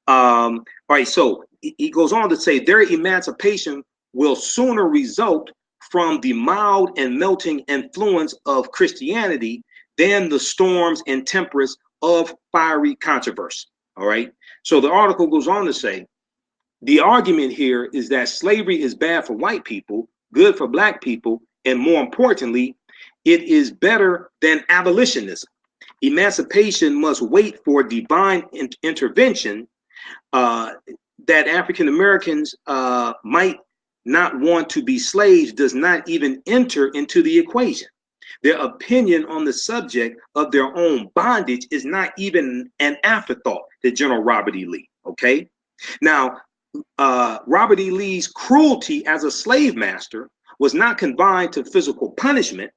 All right, so he goes on to say their emancipation will sooner result from the mild and melting influence of Christianity than the storms and tempests of fiery controversy, all right? So the article goes on to say, the argument here is that slavery is bad for white people, good for black people, and more importantly, it is better than abolitionism. Emancipation must wait for divine intervention. That African Americans might not want to be slaves does not even enter into the equation. Their opinion on the subject of their own bondage is not even an afterthought to General Robert E. Lee, okay? Now, Robert E. Lee's cruelty as a slave master was not confined to physical punishment.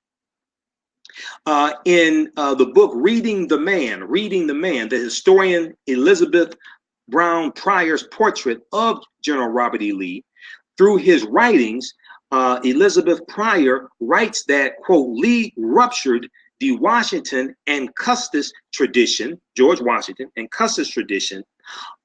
In the book Reading the Man, the historian Elizabeth Brown Pryor's portrait of General Robert E. Lee, through his writings, Elizabeth Pryor writes that, quote, Lee ruptured the Washington and Custis tradition, George Washington and Custis tradition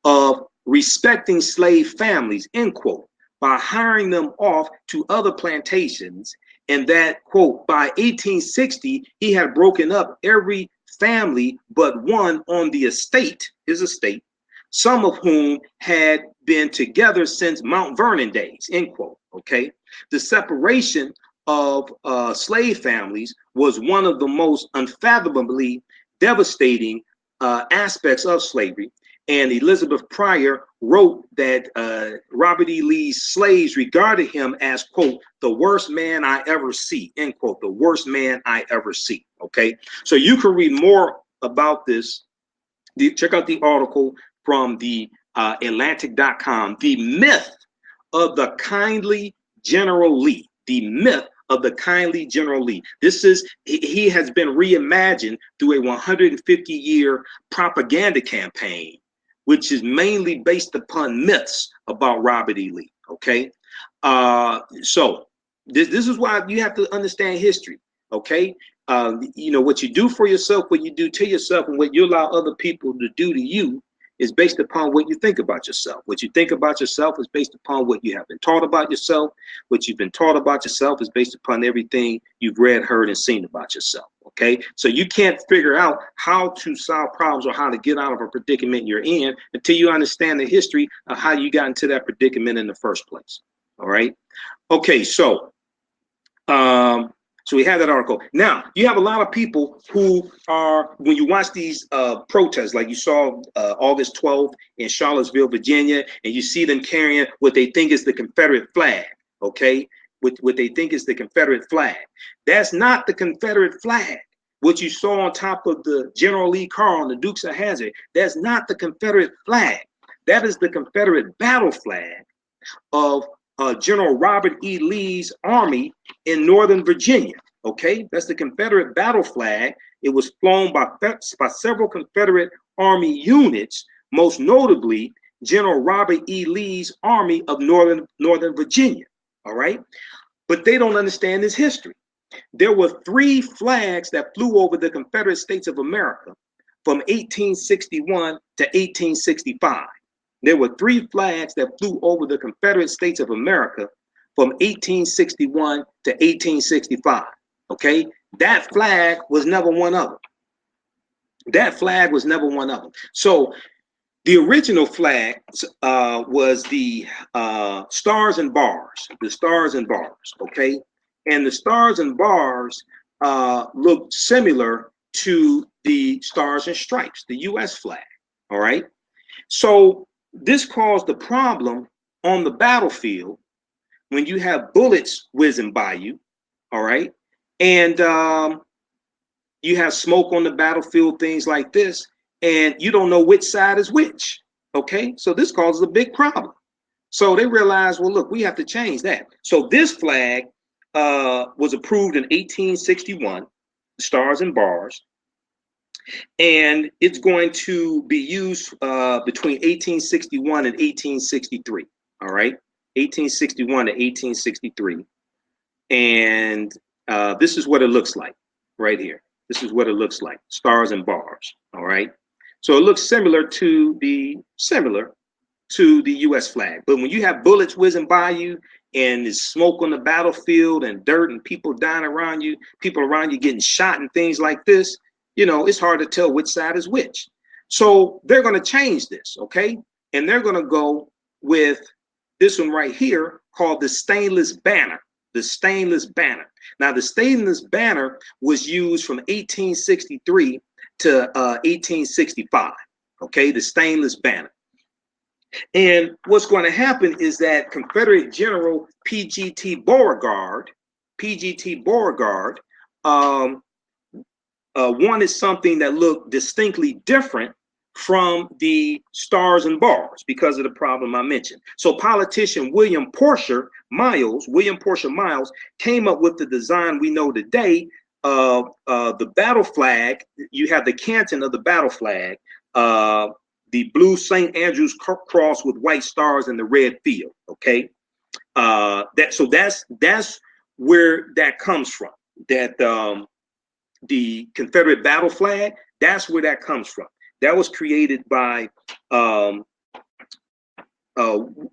of respecting slave families, end quote, by hiring them off to other plantations, and that, quote, by 1860, he had broken up every family but one on the estate, his estate, some of whom had been together since Mount Vernon days, end quote, okay? The separation of slave families was one of the most unfathomably devastating aspects of slavery. And Elizabeth Pryor wrote that Robert E. Lee's slaves regarded him as, quote, the worst man I ever see, end quote, the worst man I ever see, okay? So you can read more about this. Check out the article from the Atlantic.com, The Myth of the Kindly General Lee, the myth of the kindly General Lee. This is, he has been reimagined through a 150-year propaganda campaign, which is mainly based upon myths about Robert E. Lee, okay? So this is why you have to understand history, okay? You know, what you do for yourself, what you do to yourself, and what you allow other people to do to you is based upon what you think about yourself. What you think about yourself is based upon what you have been taught about yourself. What you've been taught about yourself is based upon everything you've read, heard, and seen about yourself, okay? So you can't figure out how to solve problems or how to get out of a predicament you're in until you understand the history of how you got into that predicament in the first place, all right? Okay, so So we have that article. Now, you have a lot of people who are, when you watch these protests, like you saw August 12th in Charlottesville, Virginia, and you see them carrying what they think is the Confederate flag, okay? What they think is the Confederate flag. That's not the Confederate flag. What you saw on top of the General Lee car on the Dukes of Hazzard, that's not the Confederate flag. That is the Confederate battle flag of General Robert E. Lee's army in Northern Virginia. Okay, that's the Confederate battle flag. It was flown by several Confederate Army units, most notably General Robert E. Lee's army of Northern Virginia. All right, but they don't understand this history. There were 3 flags that flew over the Confederate States of America from 1861 to 1865. There were 3 flags that flew over the Confederate States of America from 1861 to 1865. Okay, that flag was never one of them. That flag was never one of them. So the original flag was the stars and bars, the stars and bars. Okay, and the stars and bars look similar to the stars and stripes, the U.S. flag. All right, so this caused the problem on the battlefield when you have bullets whizzing by you, all right, and you have smoke on the battlefield, things like this, and you don't know which side is which, okay? So this causes a big problem. So they realized, well, look, we have to change that. So this flag was approved in 1861, stars and bars, and it's going to be used between 1861 and 1863, all right? 1861 to 1863. And this is what it looks like right here. This is what it looks like, stars and bars, all right? So it looks similar to the U.S. flag. But when you have bullets whizzing by you and there's smoke on the battlefield and dirt and people dying around you, people around you getting shot and things like this, you know, it's hard to tell which side is which. So they're going to change this, okay? And they're going to go with this one right here called the stainless banner, the stainless banner. Now, the stainless banner was used from 1863 to 1865, okay? The stainless banner. And what's going to happen is that Confederate General P.G.T. Beauregard, wanted something that looked distinctly different from the stars and bars because of the problem I mentioned. So politician William Portia Miles came up with the design we know today of the battle flag. You have the canton of the battle flag, the blue St. Andrew's cross with white stars and the red field. Okay, that's where that comes from. That the Confederate battle flag, that's where that comes from. That was created by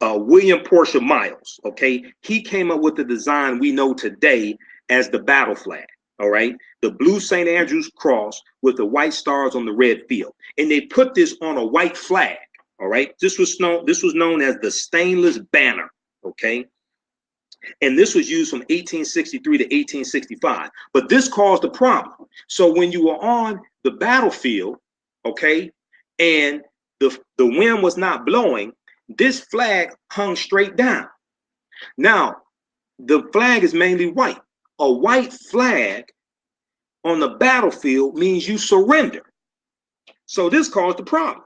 William Portia Miles. Okay, he came up with the design we know today as the battle flag. All right, the blue St. Andrew's cross with the white stars on the red field, and they put this on a white flag. All right, this was known as the stainless banner. Okay, and this was used from 1863 to 1865. But this caused a problem. So when you were on the battlefield, okay, and the wind was not blowing, this flag hung straight down. Now, the flag is mainly white. A white flag on the battlefield means you surrender. So this caused the problem.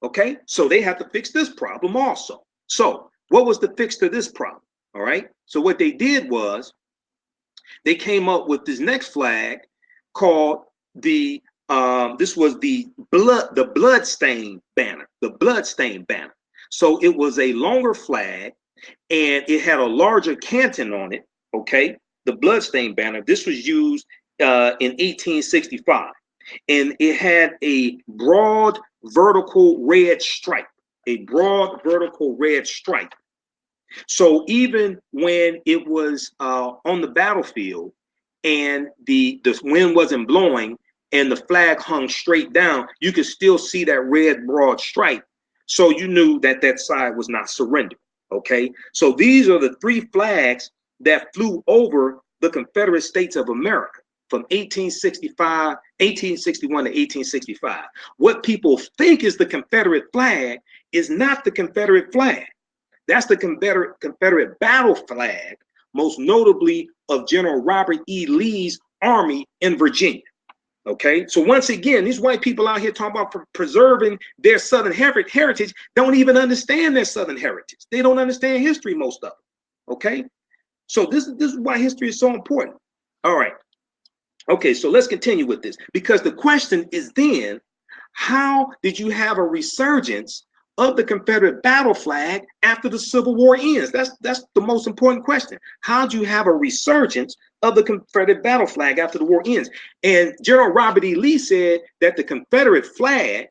Okay, so they have to fix this problem also. So what was the fix to this problem? All right, so what they did was they came up with this next flag called the this was the bloodstained banner, the bloodstained banner. So it was a longer flag and it had a larger canton on it. Okay, the bloodstained banner. This was used in 1865, and it had a broad vertical red stripe, a broad vertical red stripe. So even when it was on the battlefield and the wind wasn't blowing and the flag hung straight down, you could still see that red broad stripe. So you knew that that side was not surrendered. Okay, so these are the 3 flags that flew over the Confederate States of America from 1861 to 1865. What people think is the Confederate flag is not the Confederate flag. That's the Confederate battle flag, most notably of General Robert E. Lee's army in Virginia. Okay, so once again, these white people out here talking about preserving their Southern heritage don't even understand their Southern heritage. They don't understand history, most of them. Okay, so this is why history is so important. All right. Okay, so let's continue with this, because the question is then, how did you have a resurgence of the Confederate battle flag after the Civil War ends? That's the most important question. How do you have a resurgence of the Confederate battle flag after the war ends? And General Robert E. Lee said that the Confederate flag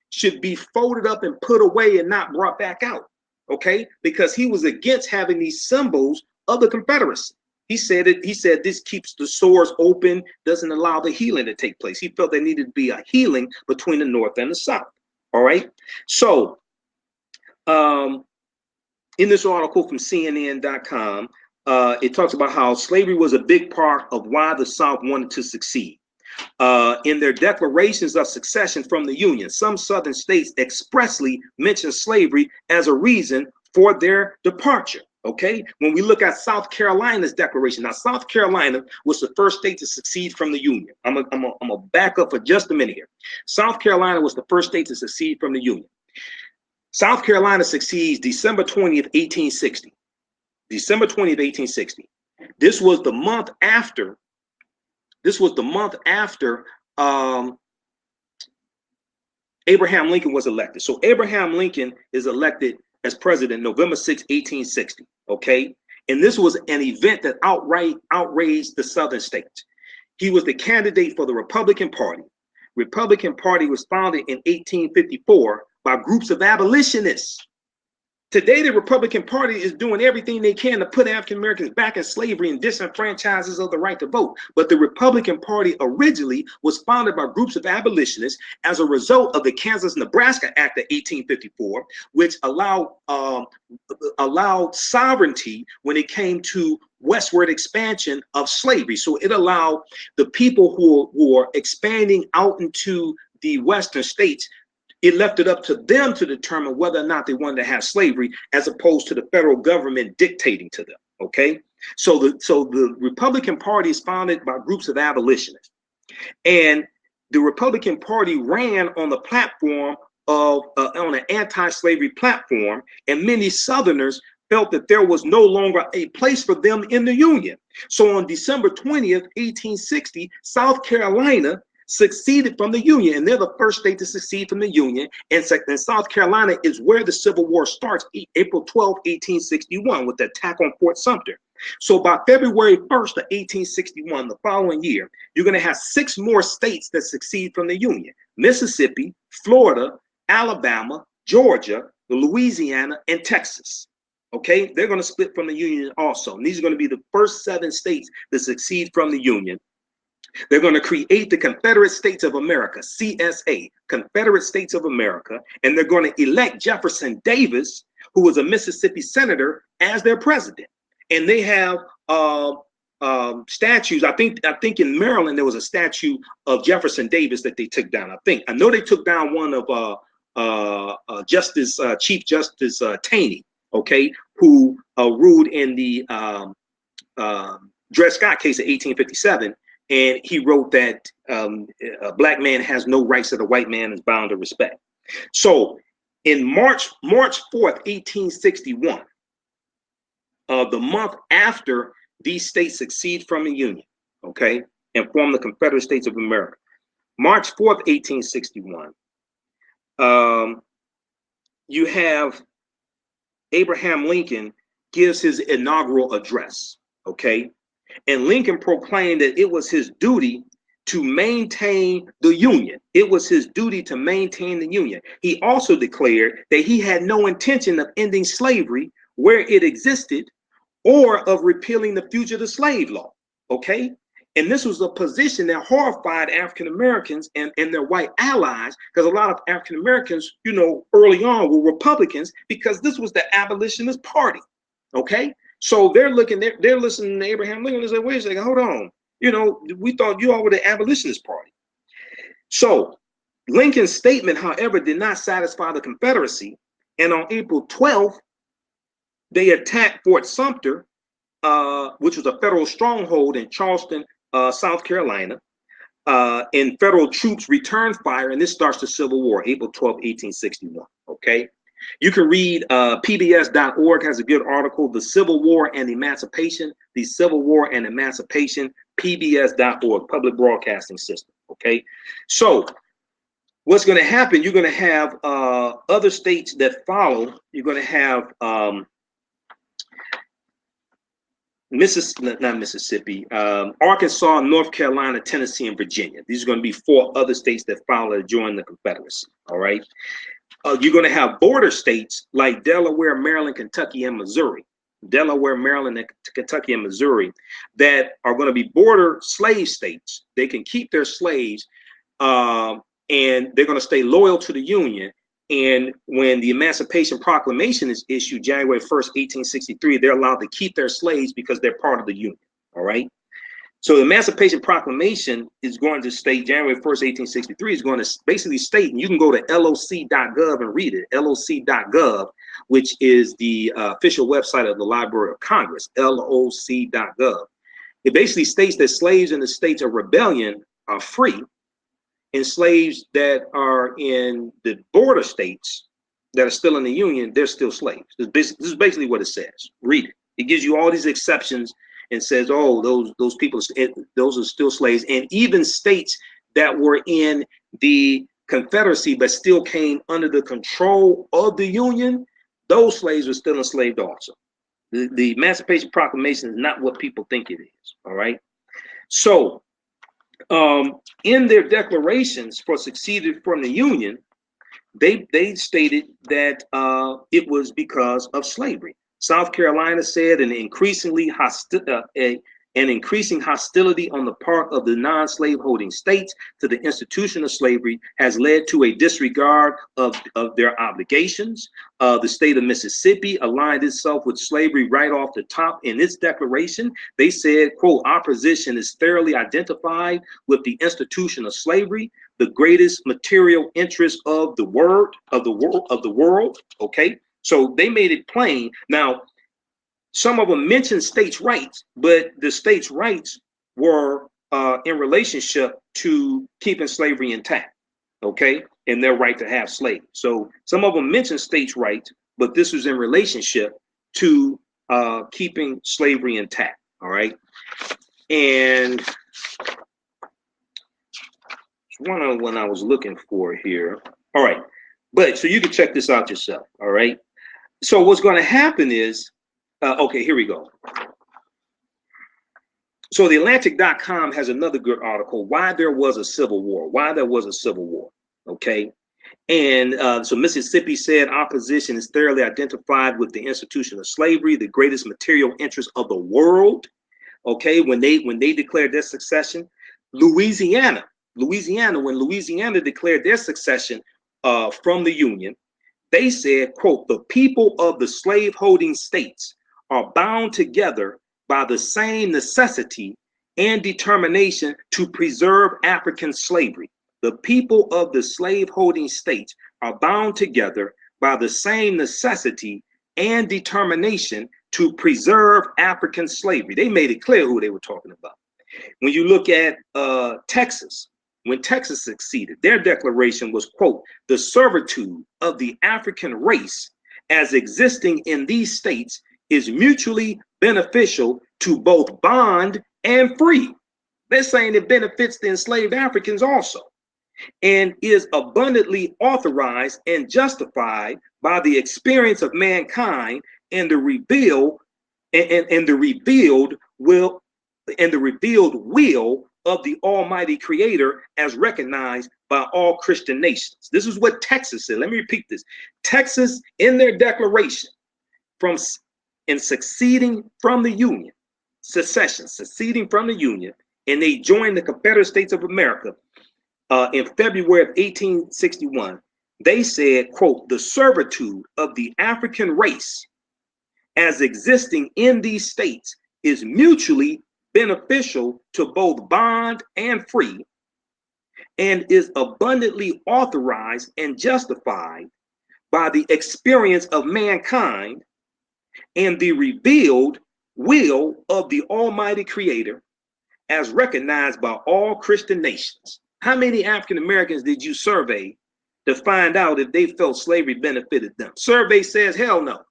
should be folded up and put away and not brought back out, okay? Because he was against having these symbols of the Confederacy. He said this keeps the sores open, doesn't allow the healing to take place. He felt there needed to be a healing between the North and the South, all right? So, in this article from CNN.com, it talks about how slavery was a big part of why the South wanted to succeed. In their declarations of secession from the Union, some Southern states expressly mentioned slavery as a reason for their departure. Okay, when we look at South Carolina's declaration, now South Carolina was the first state to secede from the Union. I'm gonna back up for just a minute here. South Carolina was the first state to secede from the Union. South Carolina succeeds December 20th, 1860. December 20th, 1860. This was the month after Abraham Lincoln was elected. So Abraham Lincoln is elected as president November 6, 1860. Okay. And this was an event that outraged the Southern states. He was the candidate for the Republican Party. Republican Party was founded in 1854 by groups of abolitionists. Today, the Republican Party is doing everything they can to put African Americans back in slavery and disenfranchise us of the right to vote. But the Republican Party originally was founded by groups of abolitionists as a result of the Kansas-Nebraska Act of 1854, which allowed sovereignty when it came to westward expansion of slavery. So it allowed the people who were expanding out into the western states, it left it up to them to determine whether or not they wanted to have slavery, as opposed to the federal government dictating to them. Okay, so the Republican Party is founded by groups of abolitionists, and the Republican Party ran on the platform of on an anti-slavery platform, and many Southerners felt that there was no longer a place for them in the Union. So on December 20th, 1860, South Carolina seceded from the Union, and they're the first state to secede from the Union. And South Carolina is where the Civil War starts, April 12, 1861, with the attack on Fort Sumter. So by February 1st of 1861, the following year, you're going to have 6 more states that secede from the Union: Mississippi, Florida, Alabama, Georgia, Louisiana, and Texas. Okay, they're going to split from the Union also. And these are going to be the first 7 states that secede from the Union. They're going to create the Confederate States of America, CSA, Confederate States of America, and they're going to elect Jefferson Davis, who was a Mississippi senator, as their president. And they have statues. I think in Maryland there was a statue of Jefferson Davis that they took down. I know they took down one of Chief Justice Taney, okay, who ruled in the Dred Scott case of 1857. And he wrote that a black man has no rights that a white man is bound to respect. So in March 4th, 1861, the month after these states secede from the Union, okay, and form the Confederate States of America, March 4th, 1861, you have Abraham Lincoln gives his inaugural address, okay? And Lincoln proclaimed that it was his duty to maintain the Union. It was his duty to maintain the Union. He also declared that he had no intention of ending slavery where it existed or of repealing the fugitive slave law, okay? And this was a position that horrified African Americans and their white allies, because a lot of African Americans, you know, early on were Republicans, because this was the abolitionist party, okay? So they're listening to Abraham Lincoln and say, wait a second, hold on. You know, we thought you all were the abolitionist party. So Lincoln's statement, however, did not satisfy the Confederacy. And on April 12th, they attacked Fort Sumter, which was a federal stronghold in Charleston, South Carolina. And federal troops returned fire, and this starts the Civil War, April 12, 1861. Okay. You can read pbs.org has a good article, The Civil War and Emancipation, The Civil War and Emancipation, pbs.org, public broadcasting system. Okay. So what's going to happen, you're going to have other states that follow. You're going to have Mississippi, Arkansas, North Carolina, Tennessee, and Virginia. These are going to be 4 other states that follow to join the Confederacy. All right. You're going to have border states like Delaware, Maryland, Kentucky, and Missouri. Delaware, Maryland, and Kentucky, and Missouri that are going to be border slave states. They can keep their slaves, and they're going to stay loyal to the Union. And when the Emancipation Proclamation is issued January 1st, 1863, they're allowed to keep their slaves because they're part of the Union. All right. So the Emancipation Proclamation is going to state January 1st, 1863 is going to basically state, and you can go to loc.gov and read it, loc.gov, which is the official website of the Library of Congress, loc.gov. It basically states that slaves in the states of rebellion are free, and slaves that are in the border states that are still in the Union, they're still slaves. This is basically what it says. Read it. It gives you all these exceptions and says, oh, those people, those are still slaves. And even states that were in the Confederacy but still came under the control of the Union, those slaves were still enslaved also. The Emancipation Proclamation is not what people think it is. All right. So in their declarations for seceded from the Union, they stated that it was because of slavery. South Carolina said an increasing hostility on the part of the non-slaveholding states to the institution of slavery has led to a disregard of their obligations. The state of Mississippi aligned itself with slavery right off the top. In its declaration, they said, quote, our position is thoroughly identified with the institution of slavery, the greatest material interest of the world. Okay. So they made it plain. Now, some of them mentioned states' rights, but the states' rights were in relationship to keeping slavery intact, okay, and their right to have slaves. So some of them mentioned states' rights, but this was in relationship to keeping slavery intact, all right? And one of what I was looking for here, all right, but so you can check this out yourself, all right? So what's going to happen is, okay, here we go. So the Atlantic.com has another good article, Why There Was a Civil War, okay? And so Mississippi said, our position is thoroughly identified with the institution of slavery, the greatest material interest of the world, okay? When they declared their secession. Louisiana, when Louisiana declared their secession from the Union, they said, quote, the people of the slaveholding states are bound together by the same necessity and determination to preserve African slavery. The people of the slaveholding states are bound together by the same necessity and determination to preserve African slavery. They made it clear who they were talking about. When you look at Texas, when Texas succeeded, their declaration was, quote, the servitude of the African race as existing in these states is mutually beneficial to both bond and free. They're saying it benefits the enslaved Africans also, and is abundantly authorized and justified by the experience of mankind and the revealed will of the Almighty Creator as recognized by all Christian nations. This is what Texas said. Let me repeat this. Texas, in their declaration in seceding from the Union, seceding from the Union, and they joined the Confederate States of America in February of 1861, they said, quote, the servitude of the African race as existing in these states is mutually beneficial to both bond and free, and is abundantly authorized and justified by the experience of mankind and the revealed will of the Almighty Creator, as recognized by all Christian nations. How many African Americans did you survey to find out if they felt slavery benefited them? Survey says hell no.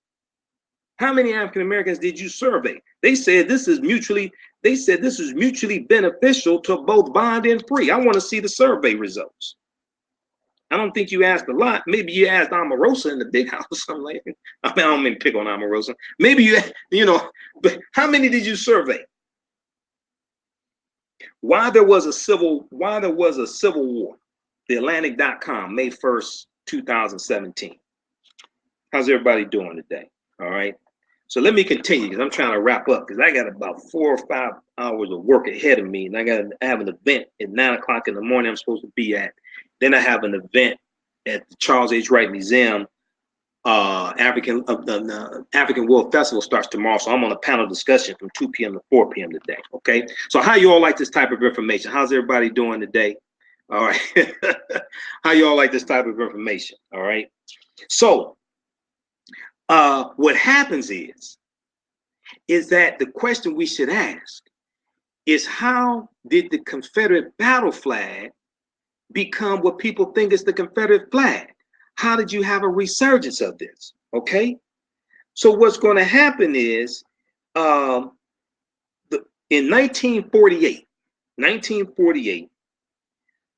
How many African Americans did you survey? They said this is mutually beneficial to both bond and free. I want to see the survey results. I don't think you asked a lot. Maybe you asked Omarosa in the big house. I'm like, I mean, I don't mean to pick on Omarosa. Maybe but how many did you survey? Why there was a civil war. TheAtlantic.com, May 1st, 2017. How's everybody doing today? All right. So let me continue because I'm trying to wrap up because I got about 4 or 5 hours of work ahead of me, and I have an event at 9 o'clock in the morning I'm supposed to be at. Then I have an event at the Charles H. Wright Museum. African World Festival starts tomorrow, so I'm on a panel discussion from 2 p.m. to 4 p.m. today. Okay, so how you all like this type of information? How's everybody doing today? All right, how you all like this type of information? All right, so what happens is that the question we should ask is, how did the Confederate battle flag become what people think is the Confederate flag? How did you have a resurgence of this? Okay, so what's going to happen is in 1948,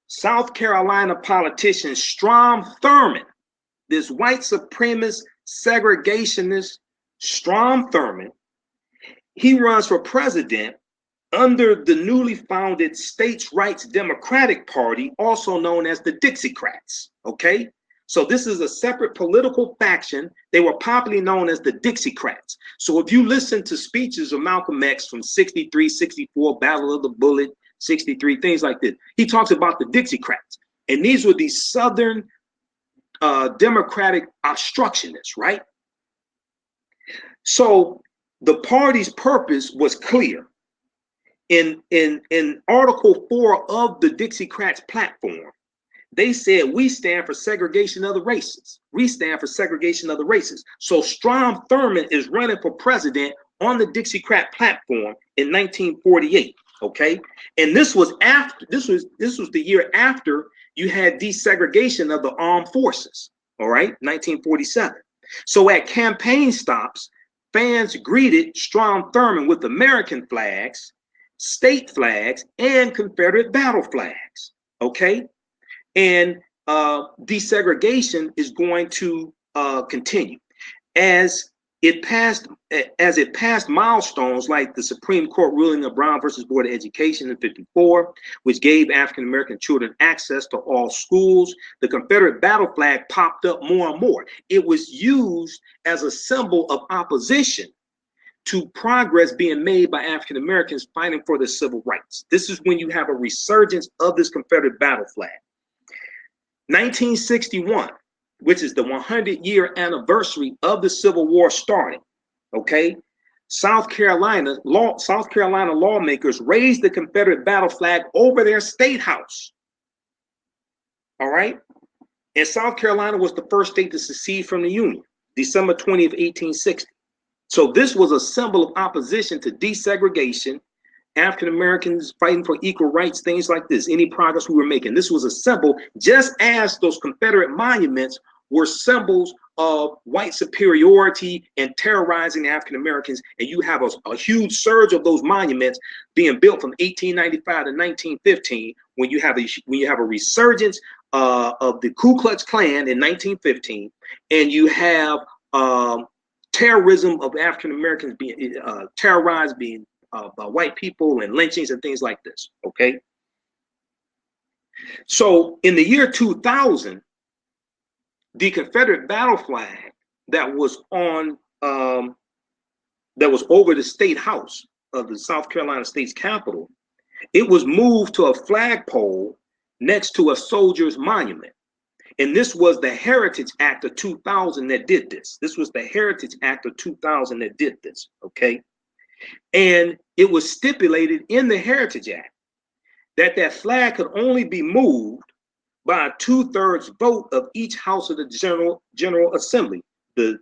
South Carolina politician Strom Thurmond, this white supremacist segregationist Strom Thurmond, he runs for president under the newly founded States' Rights Democratic Party, also known as the Dixiecrats. Okay, so this is a separate political faction. They were popularly known as the Dixiecrats. So if you listen to speeches of Malcolm X from 63, 64, Battle of the Bullet, 63, things like this, he talks about the Dixiecrats. And these were these Southern Democratic obstructionists, right? So the party's purpose was clear. In Article 4 of the Dixiecrats platform, they said, we stand for segregation of the races. We stand for segregation of the races. So Strom Thurmond is running for president on the Dixiecrat platform in 1948. Okay, and this was the year after you had desegregation of the armed forces. All right, 1947. So at campaign stops, fans greeted Strom Thurmond with American flags, state flags, and Confederate battle flags. Okay, and desegregation is going to continue as it passed milestones like the Supreme Court ruling of Brown versus Board of Education in '54, which gave African American children access to all schools. The Confederate battle flag popped up more and more. It was used as a symbol of opposition to progress being made by African Americans fighting for their civil rights. This is when you have a resurgence of this Confederate battle flag. 1961, which is the 100-year anniversary of the Civil War starting. Okay, South Carolina lawmakers raised the Confederate battle flag over their state house. All right, and South Carolina was the first state to secede from the Union, December 20th, 1860. So this was a symbol of opposition to desegregation, African Americans fighting for equal rights, things like this, any progress we were making. This was a symbol, just as those Confederate monuments were symbols of white superiority and terrorizing African Americans. And you have a huge surge of those monuments being built from 1895 to 1915, when you have a resurgence of the Ku Klux Klan in 1915, and you have terrorism of African Americans being terrorized, being by white people, and lynchings and things like this. Okay, so in the year 2000, the Confederate battle flag that was on that was over the state house of the South Carolina State's Capitol, it was moved to a flagpole next to a soldier's monument. And this was the Heritage Act of 2000 that did this. This was the Heritage Act of 2000 that did this, okay? And it was stipulated in the Heritage Act that that flag could only be moved by a 2/3 vote of each house of the General Assembly, the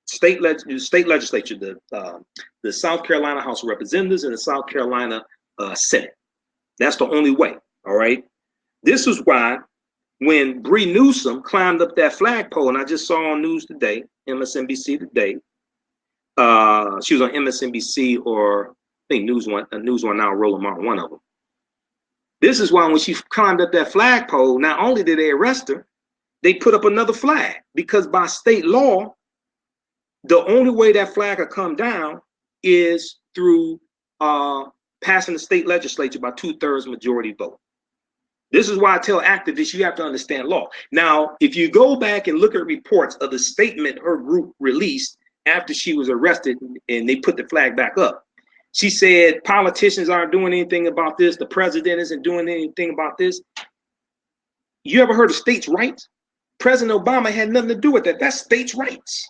state legislature, the South Carolina House of Representatives and the South Carolina Senate. That's the only way, all right? This is why when Bree Newsom climbed up that flagpole, and I just saw on news today, MSNBC today, she was on MSNBC or I think News One Now, Roland Martin, one of them. This is why when she climbed up that flagpole, not only did they arrest her, they put up another flag, because by state law, the only way that flag could come down is through passing the state legislature by 2/3 majority vote. This is why I tell activists you have to understand law. Now, if you go back and look at reports of the statement her group released after she was arrested and they put the flag back up, she said politicians aren't doing anything about this. The president isn't doing anything about this. You ever heard of states' rights? President Obama had nothing to do with that. That's states' rights.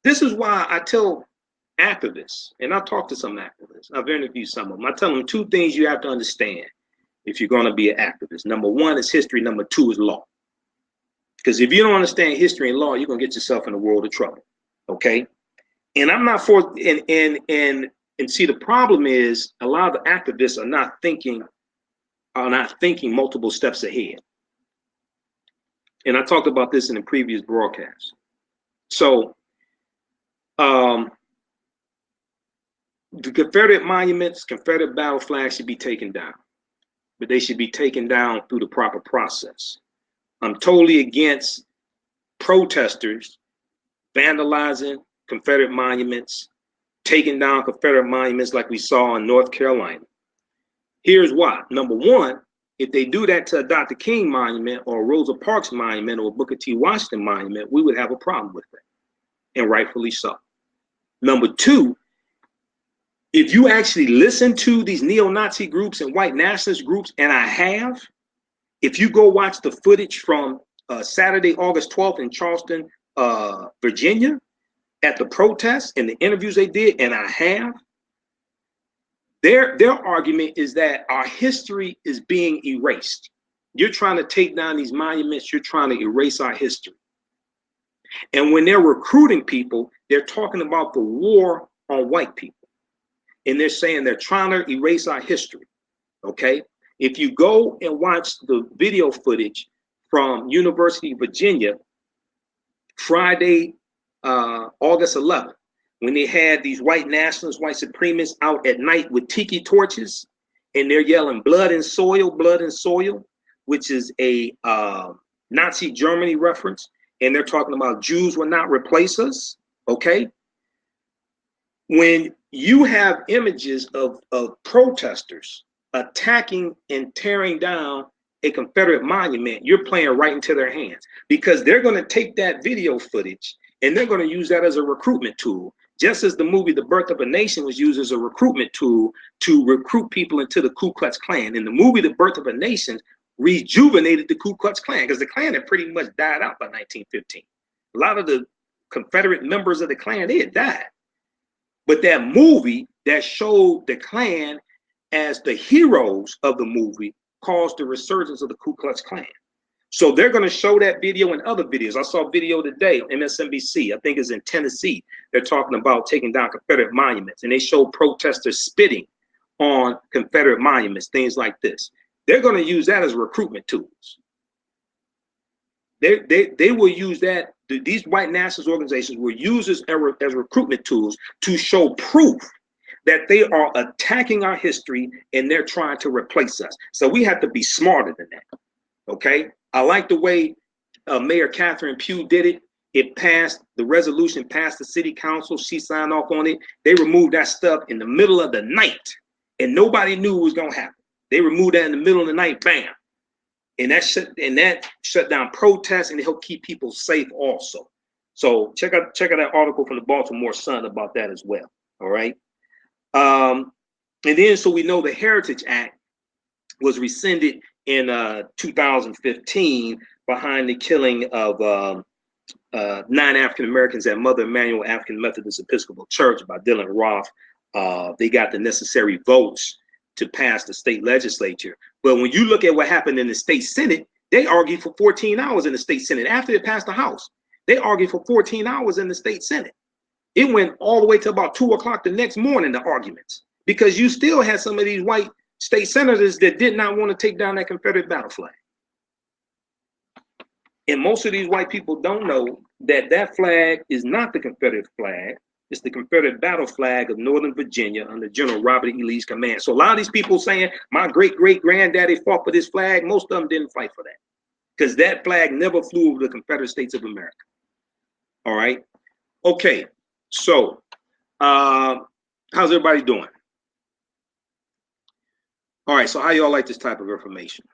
This is why I tell activists, and I talk to some activists, I've interviewed some of them, I tell them two things you have to understand if you're going to be an activist. Number one is history. Number two is law. Because if you don't understand history and law, you're going to get yourself in a world of trouble. Okay? And I'm not for, and see, the problem is a lot of the activists are not thinking multiple steps ahead. And I talked about this in the previous broadcast. So the Confederate monuments, Confederate battle flags should be taken down, but they should be taken down through the proper process. I'm totally against protesters vandalizing Confederate monuments, taking down Confederate monuments like we saw in North Carolina. Here's why. Number one, if they do that to a Dr. King monument or a Rosa Parks monument or a Booker T. Washington monument, we would have a problem with that, and rightfully so. Number two, if you actually listen to these neo-Nazi groups and white nationalist groups, and I have, if you go watch the footage from Saturday, August 12th in Charleston, Virginia, at the protests and the interviews they did, and I have, their argument is that our history is being erased. You're trying to take down these monuments, you're trying to erase our history. And when they're recruiting people, they're talking about the war on white people. And they're saying they're trying to erase our history, okay? If you go and watch the video footage from University of Virginia, Friday, August 11th, when they had these white nationalists, white supremacists out at night with tiki torches, and they're yelling blood and soil, which is a Nazi Germany reference. And they're talking about Jews will not replace us, okay? When you have images of protesters attacking and tearing down a Confederate monument, you're playing right into their hands, because they're going to take that video footage and they're going to use that as a recruitment tool, just as the movie The Birth of a Nation was used as a recruitment tool to recruit people into the Ku Klux Klan. In the movie The Birth of a Nation rejuvenated the Ku Klux Klan, because the Klan had pretty much died out by 1915. A lot of the Confederate members of the Klan, they had died. But that movie that showed the Klan as the heroes of the movie caused the resurgence of the Ku Klux Klan. So they're going to show that video and other videos. I saw a video today on MSNBC, I think it's in Tennessee. They're talking about taking down Confederate monuments, and they show protesters spitting on Confederate monuments, things like this. They're going to use that as recruitment tools. They will use that. These white nationalist organizations will use this as recruitment tools to show proof that they are attacking our history and they're trying to replace us. So we have to be smarter than that. Okay. I like the way Mayor Catherine Pugh did it. It passed, the resolution passed the city council. She signed off on it. They removed that stuff in the middle of the night and nobody knew what was going to happen. They removed that in the middle of the night, bam. And that shut down protests, and it helped keep people safe also. So check out that article from the Baltimore Sun about that as well. All right. And then so we know the Heritage Act was rescinded in 2015 behind the killing of 9 African Americans at Mother Emanuel African Methodist Episcopal Church by Dylan Roth. They got the necessary votes to pass the state legislature. But when you look at what happened in the state Senate, they argued for 14 hours in the state Senate. After it passed the House, they argued for 14 hours in the state Senate. It went all the way to about 2 o'clock the next morning, the arguments, because you still had some of these white state senators that did not want to take down that Confederate battle flag. And most of these white people don't know that that flag is not the Confederate flag. It's the Confederate battle flag of Northern Virginia under General Robert E. Lee's command. So a lot of these people saying, my great-great-granddaddy fought for this flag, most of them didn't fight for that, because that flag never flew over the Confederate States of America. All right. Okay. So how's everybody doing? All right. So how y'all like this type of information?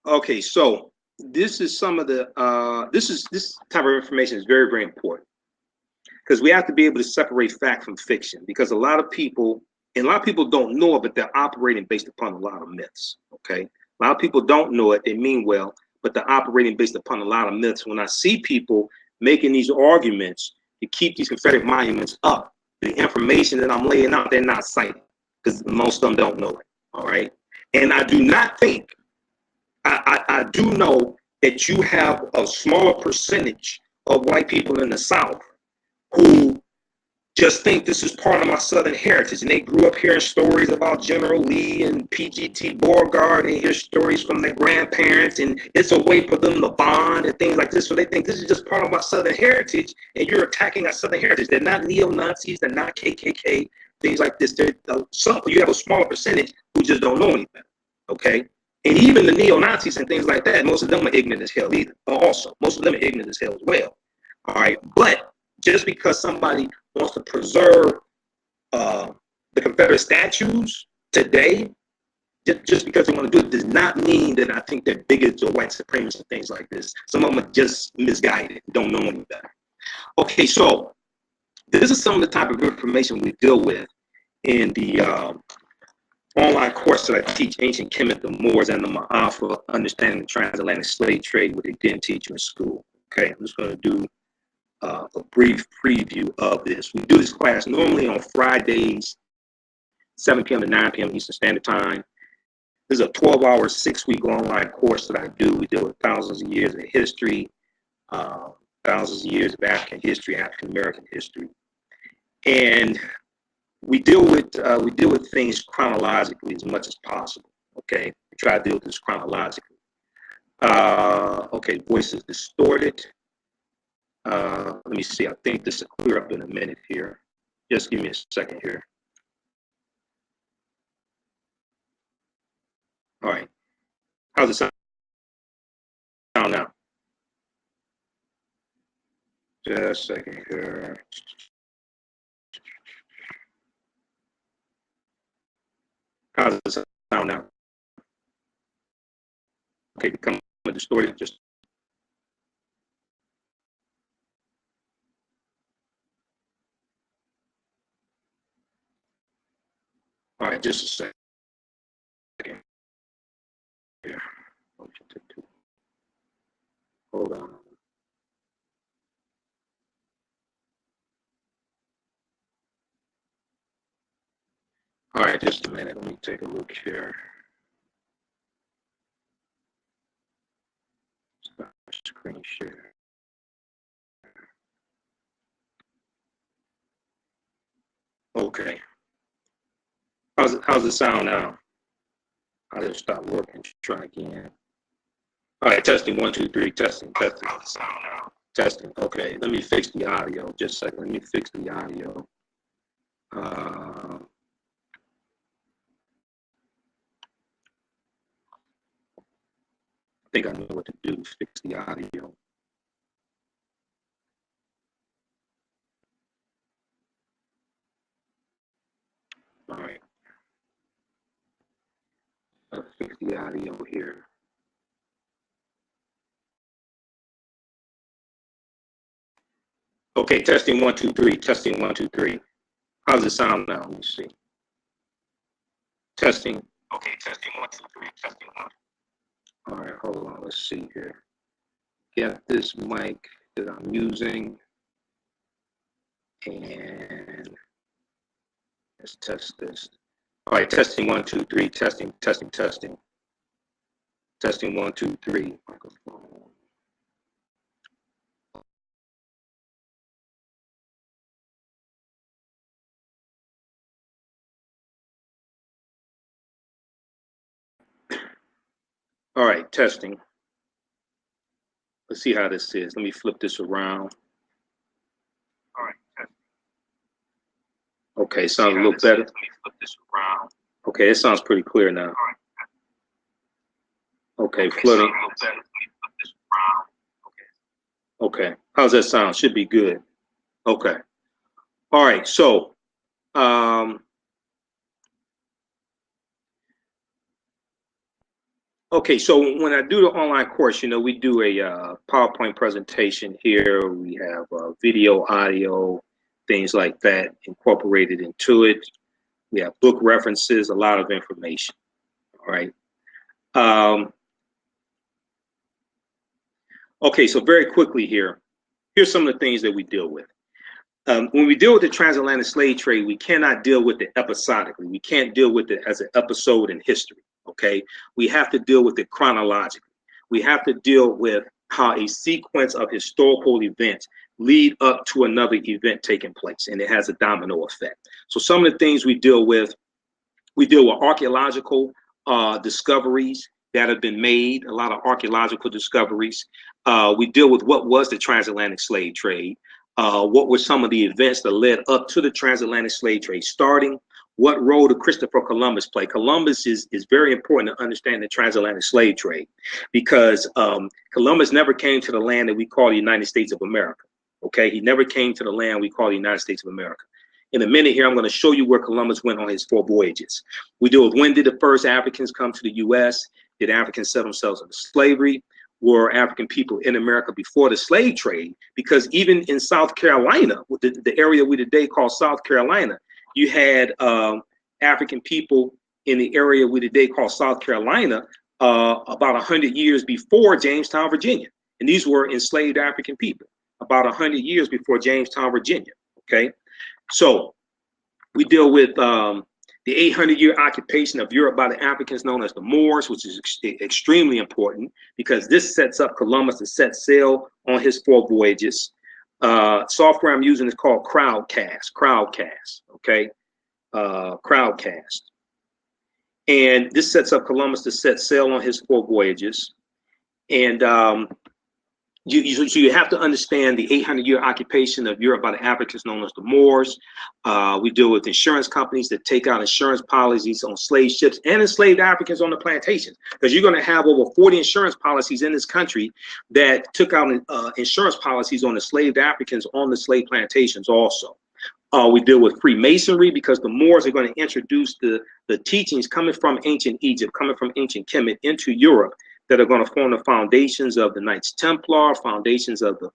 Okay. So this is some of the, this type of information is very, very important, because we have to be able to separate fact from fiction, because a lot of people don't know it, but they're operating based upon a lot of myths. Okay. A lot of people don't know it. They mean well, but they're operating based upon a lot of myths. When I see people making these arguments to keep these Confederate monuments up, the information that I'm laying out, they're not citing, because most of them don't know it. All right. And I do not think, I do know that you have a smaller percentage of white people in the South who just think this is part of my Southern heritage, and they grew up hearing stories about General Lee and PGT Beauregard, and hear stories from their grandparents, and it's a way for them to bond and things like this. So they think this is just part of my Southern heritage, and you're attacking our Southern heritage. They're not neo-Nazis, they're not KKK, things like this. You have a smaller percentage who just don't know anything. Okay. And even the neo-Nazis and things like that, most of them are ignorant as hell either. Also, most of them are ignorant as hell as well. All right. But just because somebody wants to preserve the Confederate statues today, just because they want to do it, does not mean that I think they're bigots or white supremacists and things like this. Some of them are just misguided, don't know any better. Okay, so this is some of the type of information we deal with in the online course that I teach, Ancient Kemet, the Moors, and the Ma'afa, Understanding the Transatlantic Slave Trade, what they didn't teach you in school. Okay, I'm just going to do a brief preview of this. We do this class normally on Fridays, 7 p.m. to 9 p.m. Eastern Standard Time. This is a 12-hour, 6-week online course that I do. We deal with thousands of years of history, thousands of years of African history, African American history, and we deal with things chronologically as much as possible. Okay, we try to deal with this chronologically. Okay, voice is distorted. Let me see. I think this will clear up in a minute here. Just give me a second here. All right. How's it sound now? Just a second here. How's it sound now? Okay, become distorted. Just all right. Just a second. Here. Hold on. All right, just a minute. Let me take a look here. Stop screen share. Okay. How's it sound now? I'll just stop working. Try again. All right, testing 1, 2, 3. Testing. Testing. Okay, let me fix the audio. Just a second. Let me fix the audio. I think I know what to do. Fix the audio. All right. I'll fix the audio here. Okay, testing 1, 2, 3. Testing 1, 2, 3. How's it sound now? Let me see. Testing. Okay, testing 1, 2, 3, testing 1. All right, hold on, let's see here. Get this mic that I'm using, and let's test this. All right, testing 1, 2, 3, testing, testing, testing. Testing 1, 2, 3, microphone. All right, testing. Let's see how this is. Let me flip this around. All right, testing. Okay, sounds a little better. Let me flip this around. Okay, it sounds pretty clear now. Okay, flooding. Okay, how's that sound? Should be good. Okay. All right, so okay, so when I do the online course, you know, we do a PowerPoint presentation here. We have video, audio, things like that incorporated into it. We have book references, a lot of information. All right. Okay, so very quickly here, here's some of the things that we deal with. When we deal with the transatlantic slave trade, we cannot deal with it episodically. We can't deal with it as an episode in history, okay? We have to deal with it chronologically. We have to deal with how a sequence of historical events lead up to another event taking place, and it has a domino effect. So some of the things we deal with archaeological discoveries that have been made, a lot of archaeological discoveries. We deal with what was the transatlantic slave trade. What were some of the events that led up to the transatlantic slave trade starting? What role did Christopher Columbus play? Columbus is very important to understand the transatlantic slave trade, because Columbus never came to the land that we call the United States of America. Okay, he never came to the land we call the United States of America. In a minute here, I'm going to show you where Columbus went on his 4 voyages. We deal with when did the first Africans come to the U.S.? Did Africans sell themselves into slavery? Were African people in America before the slave trade? Because even in South Carolina, the area we today call South Carolina, you had African people in the area we today call South Carolina about 100 years before Jamestown, Virginia. And these were enslaved African people about 100 years before Jamestown, Virginia. Okay, so we deal with the 800-year occupation of Europe by the Africans known as the Moors, which is extremely important because this sets up Columbus to set sail on his 4 voyages. Software I'm using is called Crowdcast, okay? Crowdcast. And this sets up Columbus to set sail on his 4 voyages. And so you have to understand the 800-year occupation of Europe by the Africans known as the Moors. We deal with insurance companies that take out insurance policies on slave ships and enslaved Africans on the plantations, because you're going to have over 40 insurance policies in this country that took out insurance policies on enslaved Africans on the slave plantations also. We deal with Freemasonry because the Moors are going to introduce the teachings coming from ancient Egypt, coming from ancient Kemet into Europe, that are going to form the foundations of the Knights Templar, foundations of the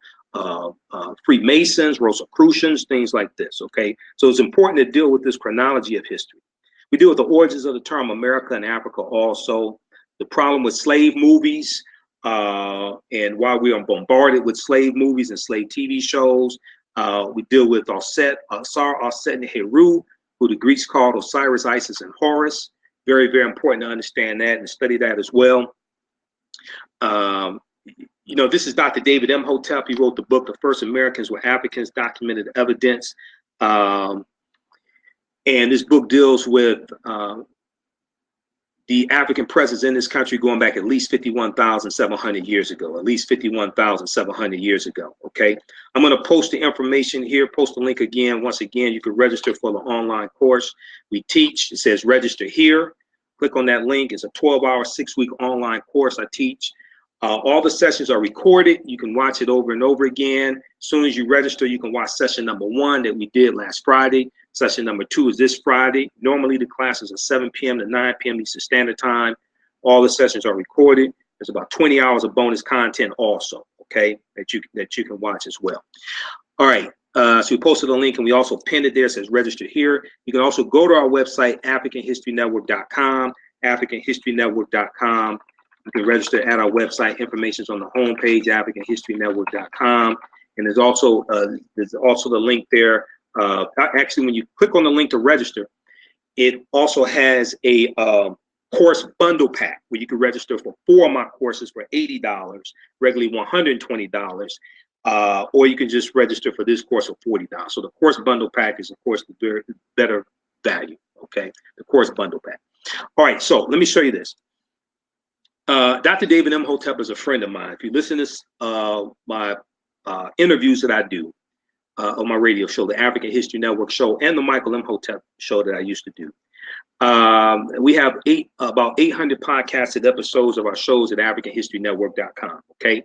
Freemasons, Rosicrucians, things like this, okay? So it's important to deal with this chronology of history. We deal with the origins of the term America and Africa also, the problem with slave movies, and why we are bombarded with slave movies and slave TV shows. We deal with Set, and Heru, who the Greeks called Osiris, Isis, and Horus. Very, very important to understand that and study that as well. You know, this is Dr. David Imhotep. He wrote the book, The First Americans Were Africans, Documented Evidence. And this book deals with the African presence in this country going back at least 51,700 years ago, okay? I'm going to post the information here, post the link again. Once again, you can register for the online course we teach. It says register here. Click on that link. It's a 12-hour, 6-week online course I teach. All the sessions are recorded. You can watch it over and over again. As soon as you register, you can watch session number 1 that we did last Friday. Session number 2 is this Friday. Normally the classes are 7 p.m. to 9 p.m. Eastern Standard Time. All the sessions are recorded. There's about 20 hours of bonus content also, okay, that you can watch as well. All right. So we posted a link and we also pinned it there. It says register here. You can also go to our website, AfricanHistoryNetwork.com, AfricanHistoryNetwork.com. You can register at our website. Information is on the homepage, AfricanHistoryNetwork.com. And there's also the link there. Actually, when you click on the link to register, it also has a course bundle pack where you can register for 4 of my courses for $80, regularly $120, or you can just register for this course for $40. So the course bundle pack is, of course, the very better value. Okay, the course bundle pack. All right, so let me show you this. Dr. David Imhotep is a friend of mine. If you listen to this, my interviews that I do on my radio show, the African History Network show, and the Michael Imhotep show that I used to do, we have about 800 podcasted episodes of our shows at AfricanHistoryNetwork.com. Okay,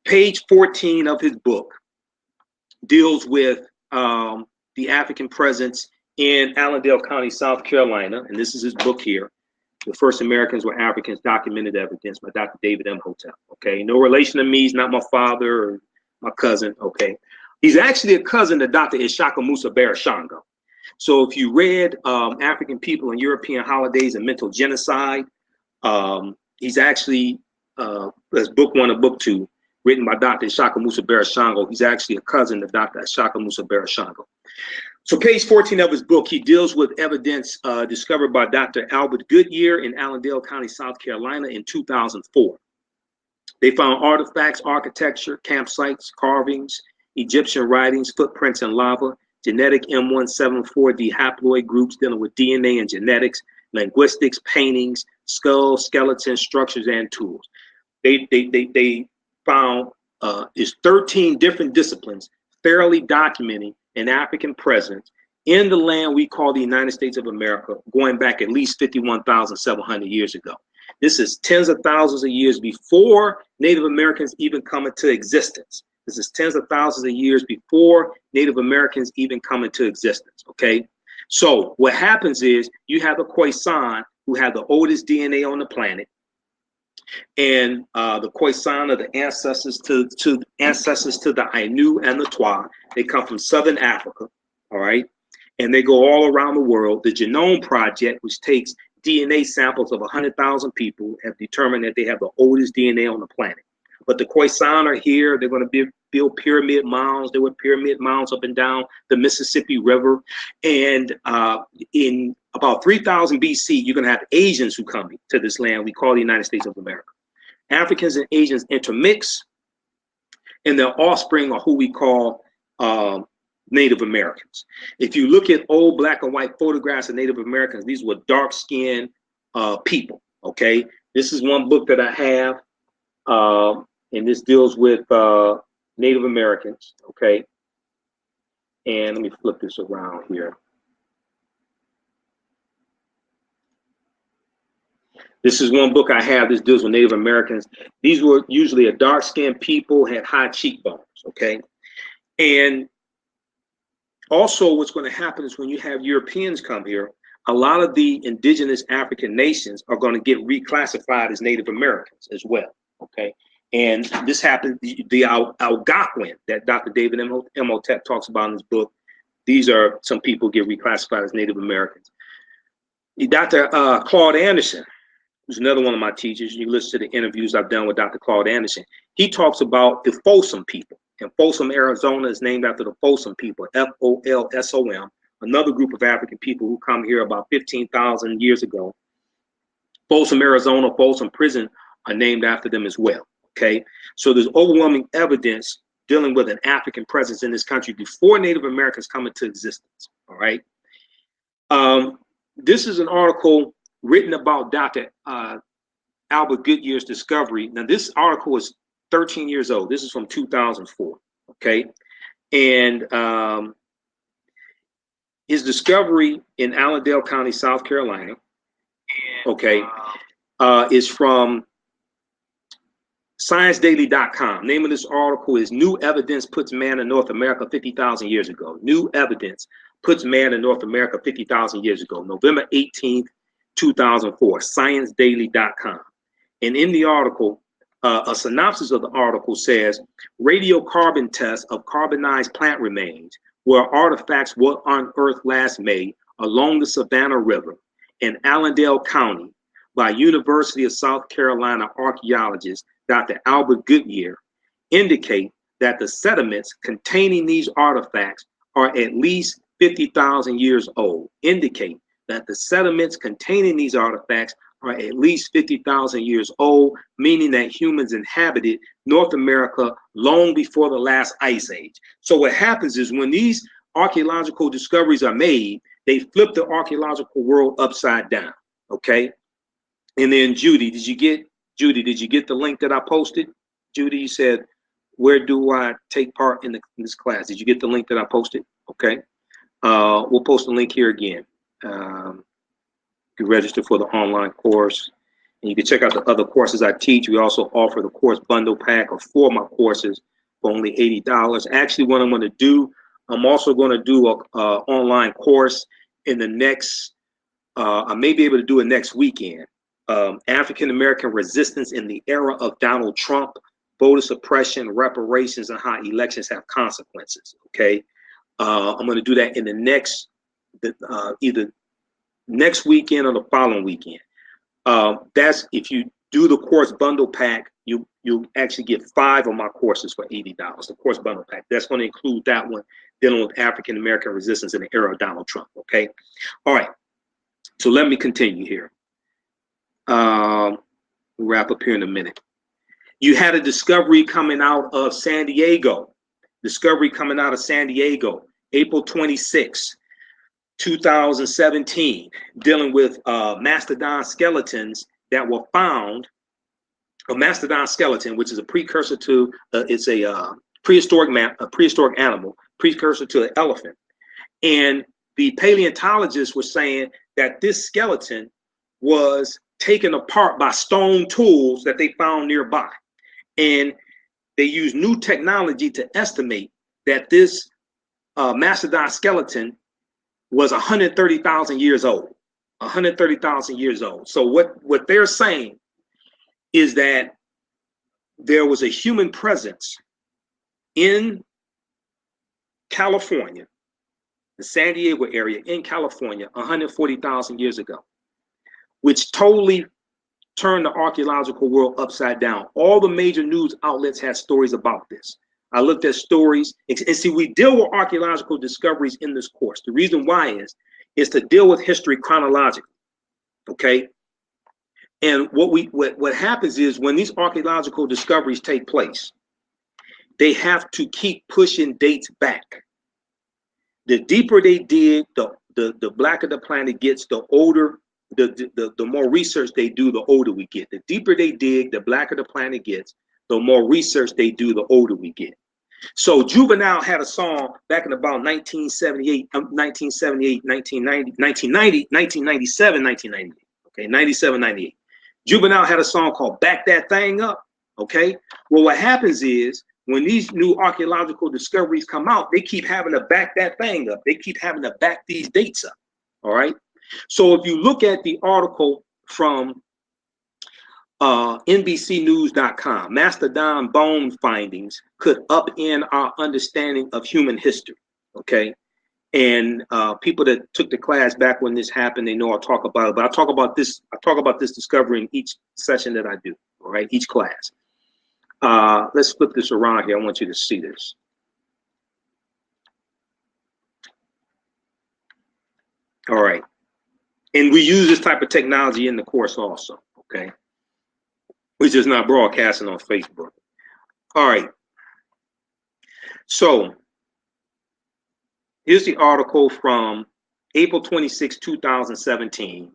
page 14 of his book deals with the African presence in Allendale County, South Carolina, and this is his book here. The First Americans Were Africans, Documented Evidence by Dr. David Imhotep. Okay, no relation to me. He's not my father or my cousin. Okay, he's actually a cousin to Dr. Ishaka Musa Barashango. So if you read African People and European Holidays and Mental Genocide, he's actually, that's book 1 and book 2, written by Dr. Ishaka Musa Barashango. He's actually a cousin to Dr. Ishaka Musa Barashango. So page 14 of his book, he deals with evidence discovered by Dr. Albert Goodyear in Allendale County, South Carolina in 2004. They found artifacts, architecture, campsites, carvings, Egyptian writings, footprints in lava, genetic M174D haploid groups dealing with DNA and genetics, linguistics, paintings, skulls, skeletons, structures, and tools. They found is 13 different disciplines fairly documenting an African presence in the land we call the United States of America, going back at least 51,700 years ago. This is tens of thousands of years before Native Americans even come into existence. This is tens of thousands of years before Native Americans even come into existence, okay? So what happens is you have the Khoisan, who have the oldest DNA on the planet, and the Khoisan are the ancestors to the Ainu and the Twa. They come from Southern Africa, all right? And they go all around the world. The Genome Project, which takes DNA samples of 100,000 people, have determined that they have the oldest DNA on the planet. But the Khoisan are here. They're going to build pyramid mounds. There were pyramid mounds up and down the Mississippi River. And in about 3000 BC, you're going to have Asians who come to this land we call the United States of America. Africans and Asians intermix, and their offspring are who we call Native Americans. If you look at old black and white photographs of Native Americans, these were dark-skinned people, okay? This is one book that I have, and this deals with Native Americans, okay? And let me flip this around here. This is one book I have. This deals with Native Americans. These were usually a dark-skinned people, had high cheekbones, okay? And also what's going to happen is when you have Europeans come here, a lot of the indigenous African nations are going to get reclassified as Native Americans as well, okay? And this happened, the Algonquin that Dr. David Imhotep talks about in his book, these are some people get reclassified as Native Americans. Dr. Claude Anderson, who's another one of my teachers, you listen to the interviews I've done with Dr. Claude Anderson, he talks about the Folsom people. And Folsom, Arizona is named after the Folsom people, F-O-L-S-O-M, another group of African people who come here about 15,000 years ago. Folsom, Arizona, Folsom Prison are named after them as well, okay? So there's overwhelming evidence dealing with an African presence in this country before Native Americans come into existence, all right? This is an article written about Dr. Albert Goodyear's discovery. Now, this article is 13 years old. This is from 2004, okay? And his discovery in Allendale County, South Carolina, okay, is from ScienceDaily.com. Name of this article is New Evidence Puts Man in North America 50,000 Years Ago. New Evidence Puts Man in North America 50,000 years ago. November 18th, 2004, ScienceDaily.com. And in the article, a synopsis of the article says, radiocarbon tests of carbonized plant remains were artifacts were unearthed last May along the Savannah River in Allendale County by University of South Carolina archaeologist Dr. Albert Goodyear indicate that the sediments containing these artifacts are at least 50,000 years old. Indicate that the sediments containing these artifacts are at least 50,000 years old, meaning that humans inhabited North America long before the last ice age. So what happens is when these archaeological discoveries are made, they flip the archaeological world upside down, okay? And then Judy, did you get the link that I posted? Judy, you said, where do I take part in this class? Did you get the link that I posted? Okay. We'll post the link here again. You can register for the online course. And you can check out the other courses I teach. We also offer the course bundle pack of 4 of my courses for only $80. Actually, what I'm going to do, I'm also going to do a online course in the next, I may be able to do it next weekend. African-American resistance in the era of Donald Trump, voter suppression, reparations, and how elections have consequences, okay? I'm going to do that in the next, either next weekend or the following weekend. That's if you do the course bundle pack, you'll actually get 5 of my courses for $80. The course bundle pack. That's going to include that one dealing with African American resistance in the era of Donald Trump. Okay. All right. So let me continue here. We'll wrap up here in a minute. You had a discovery coming out of San Diego. Discovery coming out of San Diego, April 26, 2017, dealing with Mastodon skeletons that were found. A Mastodon skeleton, which is a precursor to, it's a prehistoric animal, precursor to an elephant. And the paleontologists were saying that this skeleton was taken apart by stone tools that they found nearby. And they used new technology to estimate that this Mastodon skeleton was 130,000 years old. 130,000 years old. So what they're saying is that there was a human presence in California, the San Diego area in California, 140,000 years ago, which totally turned the archaeological world upside down. All the major news outlets had stories about this. I looked at stories, and see, we deal with archaeological discoveries in this course. The reason why is to deal with history chronologically, okay? And what happens is when these archaeological discoveries take place, they have to keep pushing dates back. The deeper they dig, the blacker the planet gets, the older, the more research they do, the older we get. The deeper they dig, the blacker the planet gets, the more research they do, the older we get. So Juvenile had a song back in about 1978, 1978, 1990, 1990, 1997, 1998. Okay, 97, 98. Juvenile had a song called Back That Thing Up. Okay. Well, what happens is when these new archaeological discoveries come out, they keep having to back that thing up. They keep having to back these dates up. All right. So if you look at the article from NBCnews.com, Mastodon bone findings could upend our understanding of human history. Okay. And people that took the class back when this happened, they know I'll talk about it. But I talk about this discovery in each session that I do. All right, each class. Let's flip this around here. I want you to see this. All right. And we use this type of technology in the course also. Okay. We're just not broadcasting on Facebook. All right. So here's the article from April 26, 2017,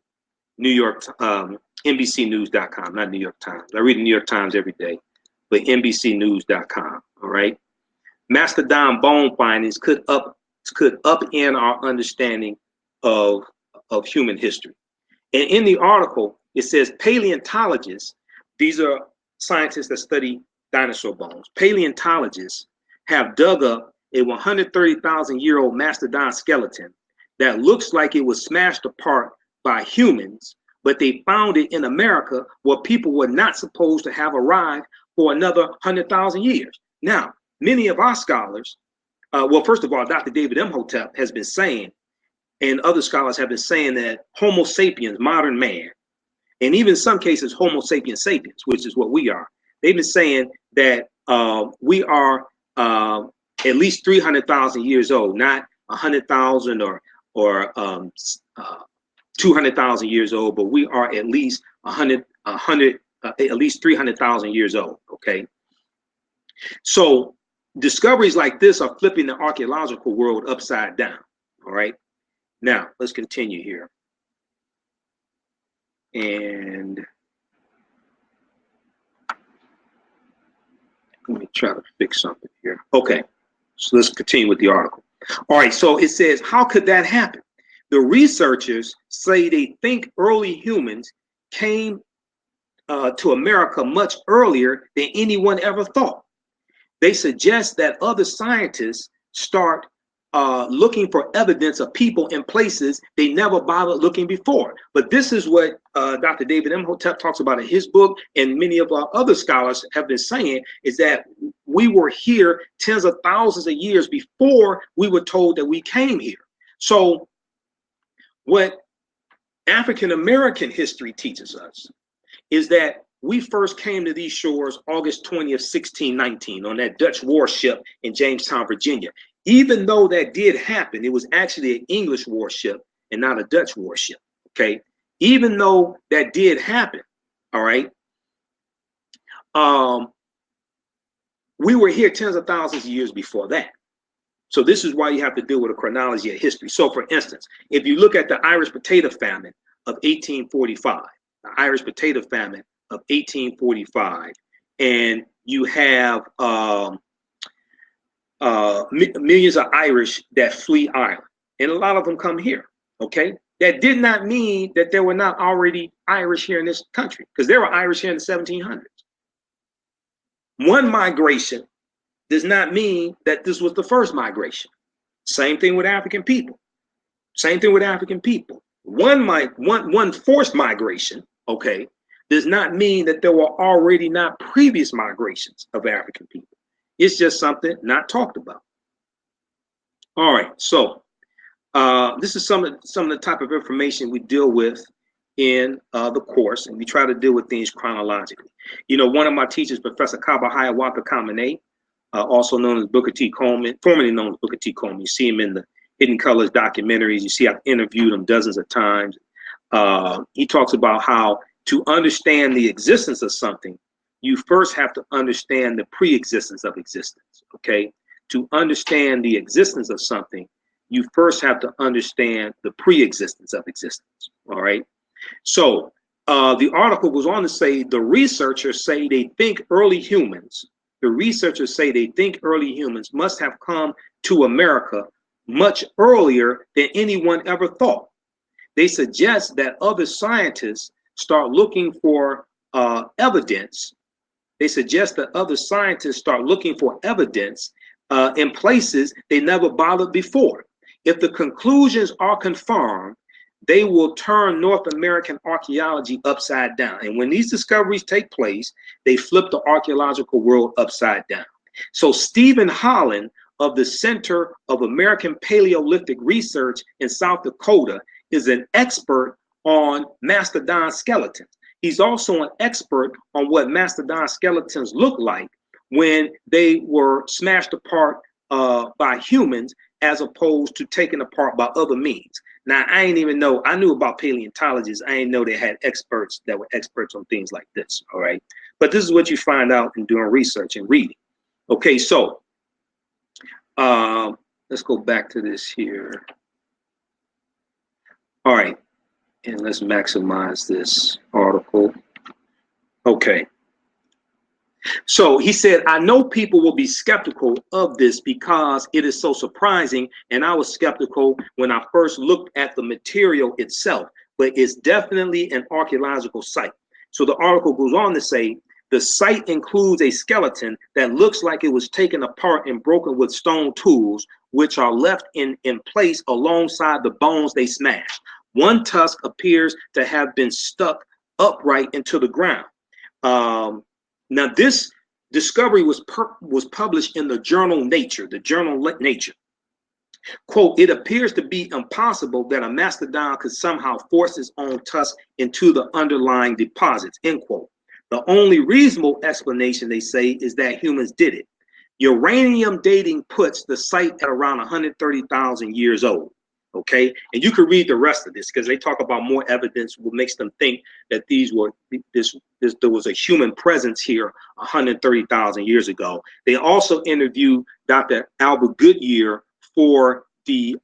New York, NBCnews.com, not New York Times. I read the New York Times every day, but NBCnews.com, all right? Mastodon bone findings could upend our understanding of human history. And in the article, it says paleontologists, these are scientists that study dinosaur bones, paleontologists have dug up a 130,000-year-old Mastodon skeleton that looks like it was smashed apart by humans, but they found it in America where people were not supposed to have arrived for another 100,000 years. Now, many of our scholars, well, first of all, Dr. David Imhotep has been saying, and other scholars have been saying that Homo sapiens, modern man, and even in some cases Homo sapiens sapiens, which is what we are. They've been saying that we are at least 300,000 years old, not 100,000 or 200,000 years old, but we are at least at least 300,000 years old. Okay, so discoveries like this are flipping the archaeological world upside down. All right, now let's continue here, and let me try to fix something here. Okay, so let's continue with the article. All right, so it says, how could that happen? The researchers say they think early humans came to America much earlier than anyone ever thought. They suggest that other scientists start looking for evidence of people in places they never bothered looking before. But this is what Dr. David Imhotep talks about in his book, and many of our other scholars have been saying, is that we were here tens of thousands of years before we were told that we came here. So what African American history teaches us is that we first came to these shores August 20th, 1619 on that Dutch warship in Jamestown, Virginia. Even though that did happen, it was actually an English warship and not a Dutch warship, okay? Even though that did happen, all right, we were here tens of thousands of years before that. So this is why you have to deal with a chronology of history. So for instance, if you look at the Irish potato famine of 1845, the Irish potato famine of 1845, and you have millions of Irish that flee Ireland, and a lot of them come here, okay? That did not mean that there were not already Irish here in this country, because there were Irish here in the 1700s. One migration does not mean that this was the first migration. Same thing with African people. Same thing with African people. One forced migration, okay, does not mean that there were already not previous migrations of African people. It's just something not talked about. All right, so this is some of the type of information we deal with in the course, and we try to deal with things chronologically. You know, one of my teachers, Professor Kaba Hiawatha Kamene, also known as Booker T. Coleman, formerly known as Booker T. Coleman. You see him in the Hidden Colors documentaries. You see I've interviewed him dozens of times. He talks about how to understand the existence of something, you first have to understand the pre-existence of existence, okay? To understand the existence of something, you first have to understand the pre-existence of existence, all right? So the article goes on to say, the researchers say they think early humans must have come to America much earlier than anyone ever thought. They suggest that other scientists start looking for evidence. They suggest that other scientists start looking for evidence in places they never bothered before. If the conclusions are confirmed, they will turn North American archaeology upside down. And when these discoveries take place, they flip the archaeological world upside down. So Stephen Holland of the Center of American Paleolithic Research in South Dakota is an expert on Mastodon skeletons. He's also an expert on what Mastodon skeletons look like when they were smashed apart by humans as opposed to taken apart by other means. Now, I ain't even know, I knew about paleontologists. I didn't know they had experts that were experts on things like this, all right? But this is what you find out in doing research and reading. Okay, so let's go back to this here. All right, and let's maximize this article. Okay. So he said, I know people will be skeptical of this because it is so surprising, and I was skeptical when I first looked at the material itself, but it's definitely an archaeological site. So the article goes on to say, the site includes a skeleton that looks like it was taken apart and broken with stone tools, which are left in place alongside the bones they smashed. One tusk appears to have been stuck upright into the ground. Now, this discovery was published in the journal Nature, Quote, it appears to be impossible that a mastodon could somehow force its own tusk into the underlying deposits, end quote. The only reasonable explanation, they say, is that humans did it. Uranium dating puts the site at around 130,000 years old. Okay, and you can read the rest of this because they talk about more evidence, what makes them think that there was a human presence here 130,000 years ago. They also interviewed Dr. Albert Goodyear for the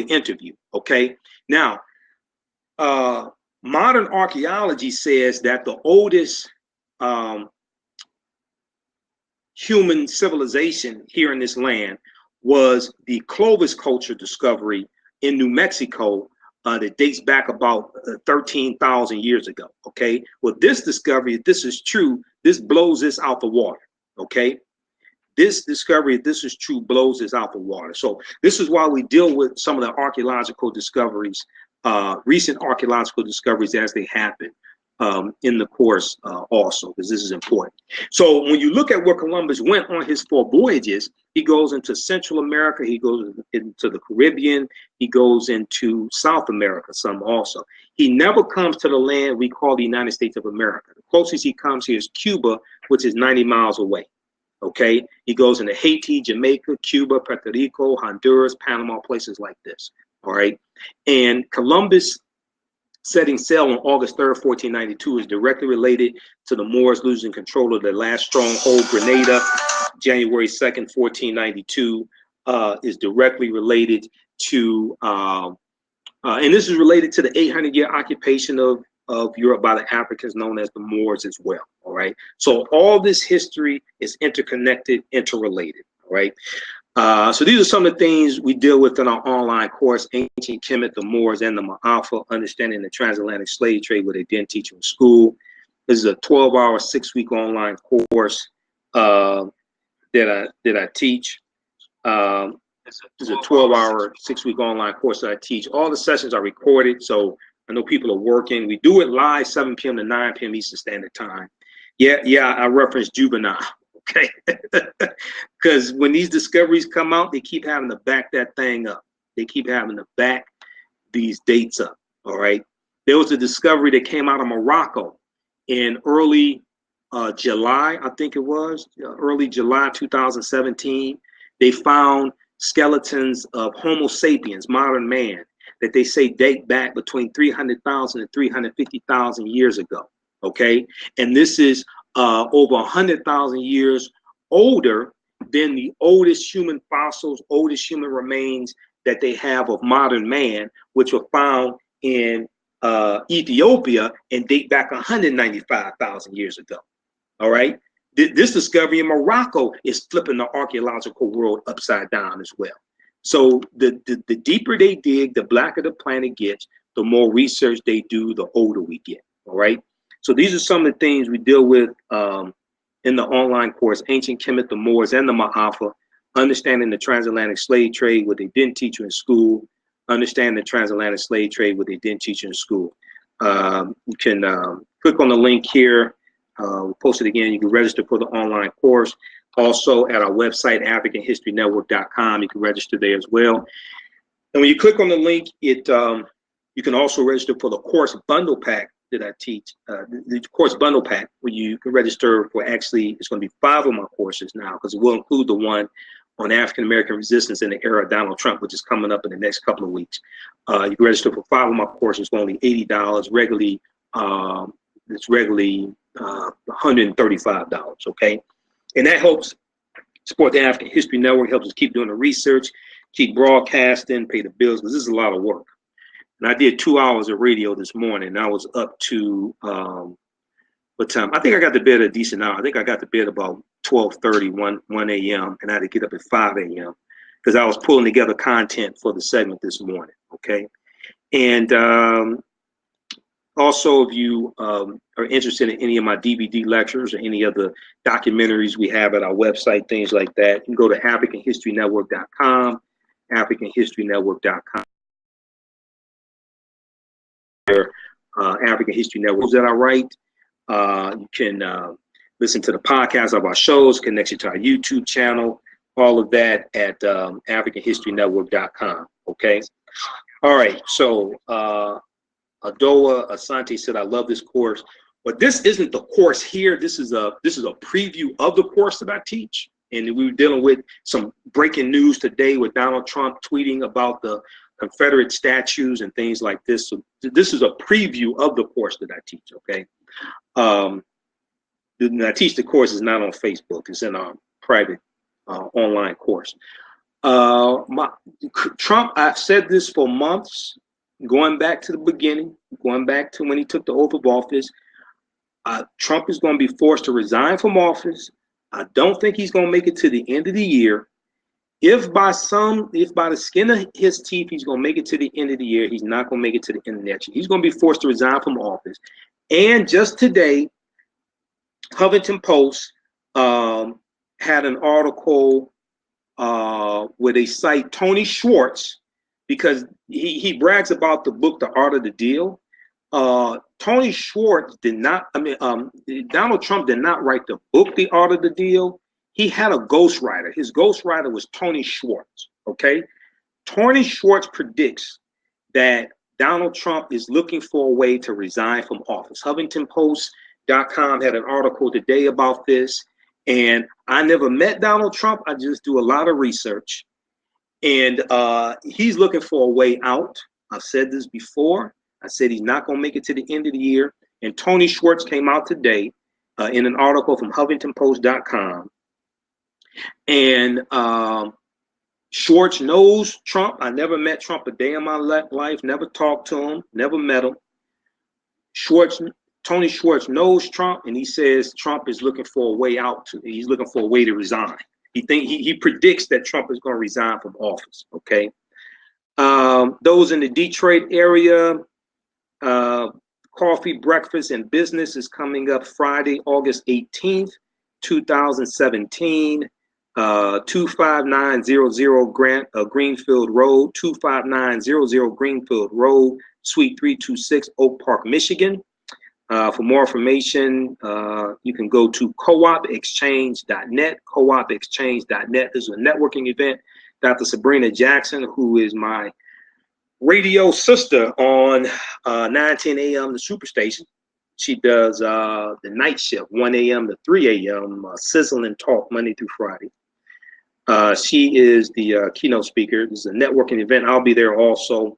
interview. Okay, now modern archaeology says that the oldest human civilization here in this land was the Clovis culture discovery in New Mexico that dates back about 13,000 years ago. Okay, well, this discovery, if this is true, this blows this out the water. Okay, this discovery, if this is true, blows this out the water. So this is why we deal with some of the archaeological discoveries, recent archaeological discoveries as they happen in the course also, because this is important. So when you look at where Columbus went on his 4 voyages, he goes into Central America, he goes into the Caribbean, he goes into South America some also. He never comes to the land we call the United States of America. The closest he comes here is Cuba, which is 90 miles away. Okay, he goes into Haiti, Jamaica, Cuba, Puerto Rico, Honduras, Panama, places like this. All right, and Columbus setting sail on August 3rd, 1492 is directly related to the Moors losing control of their last stronghold, Grenada, January 2nd, 1492, is directly related to, and this is related to the 800-year occupation of Europe by the Africans known as the Moors as well, all right? So all this history is interconnected, interrelated, all right? So these are some of the things we deal with in our online course, Ancient Kemet, the Moors, and the Ma'afa, Understanding the Transatlantic Slave Trade, what they didn't teach you in school. This is a 12-hour, 6-week online course that I teach. This is a 12-hour, 6-week online course that I teach. All the sessions are recorded, so I know people are working. We do it live, 7 p.m. to 9 p.m. Eastern Standard Time. Yeah, I referenced juvenile. Okay, because when these discoveries come out, they keep having to back that thing up. They keep having to back these dates up. All right. There was a discovery that came out of Morocco in early July, I think it was early July 2017. They found skeletons of Homo sapiens, modern man, that they say date back between 300,000 and 350,000 years ago. Okay, and this is over 100,000 years older than the oldest human fossils, oldest human remains that they have of modern man, which were found in Ethiopia and date back 195,000 years ago. All right. This discovery in Morocco is flipping the archaeological world upside down as well. So the deeper they dig, the blacker the planet gets, the more research they do, the older we get. All right. So these are some of the things we deal with in the online course, Ancient Kemet, the Moors, and the Ma'afa, Understanding the Transatlantic Slave Trade, what they didn't teach you in school, Understanding the Transatlantic Slave Trade, what they didn't teach you in school. You can click on the link here. We'll post it again. You can register for the online course. Also at our website, AfricanHistoryNetwork.com, you can register there as well. And when you click on the link, you can also register for the course bundle pack that I teach, the course bundle pack, where you can register for, actually, it's going to be 5 of my courses now, because it will include the one on African-American resistance in the era of Donald Trump, which is coming up in the next couple of weeks. You can register for 5 of my courses for only $80. Regularly, it's regularly $135, okay? And that helps support the African History Network, helps us keep doing the research, keep broadcasting, pay the bills, because this is a lot of work. And I did 2 hours of radio this morning, and I was up to, what time? I think I got to bed a decent hour. I think I got to bed about 12:30, 1 a.m., and I had to get up at 5 a.m. because I was pulling together content for the segment this morning, okay? And also, if you are interested in any of my DVD lectures or any other documentaries we have at our website, things like that, you can go to AfricanHistoryNetwork.com, AfricanHistoryNetwork.com. African History Network that I write. You can listen to the podcast of our shows, connection to our YouTube channel. all of that at AfricanHistoryNetwork.com. Okay. All right. So Adoa Asante said, "I love this course, but this isn't the course here. This is a preview of the course that I teach." And we were dealing with some breaking news today with Donald Trump tweeting about the Confederate statues and things like this. So this is a preview of the course that I teach. Okay. I teach the course is not on Facebook. It's in our private online course. Trump, I've said this for months, going back to the beginning, going back to when he took the oath of office. Trump is going to be forced to resign from office. I don't think he's going to make it to the end of the year. If by the skin of his teeth, he's going to make it to the end of the year, he's not going to make it to the end of next year. He's going to be forced to resign from office. And just today, Huffington Post had an article where they cite Tony Schwartz, because he brags about the book, The Art of the Deal. Tony Schwartz did not, Donald Trump did not write the book, The Art of the Deal. He had a ghostwriter. His ghostwriter was Tony Schwartz, okay? Tony Schwartz predicts that Donald Trump is looking for a way to resign from office. HuffingtonPost.com had an article today about this, and I never met Donald Trump. I just do a lot of research, and he's looking for a way out. I've said this before. I said he's not going to make it to the end of the year, and Tony Schwartz came out today in an article from HuffingtonPost.com. And Schwartz knows Trump. I never met Trump a day in my life, never talked to him, never met him. Tony Schwartz knows Trump, and he says Trump is looking for a way out. He's looking for a way to resign. He predicts that Trump is going to resign from office. Okay. Those in the Detroit area, Coffee, Breakfast, and Business is coming up Friday, August 18th, 2017. 25900 Greenfield Road, 25900 Greenfield Road, Suite 326, Oak Park, Michigan. For more information, you can go to coopexchange.net, coopexchange.net. This is a networking event. Dr. Sabrina Jackson, who is my radio sister on 9:10 a.m. the Superstation. She does the night shift, 1 a.m. to 3 a.m., sizzling talk Monday through Friday. She is the keynote speaker. This is a networking event. I'll be there also.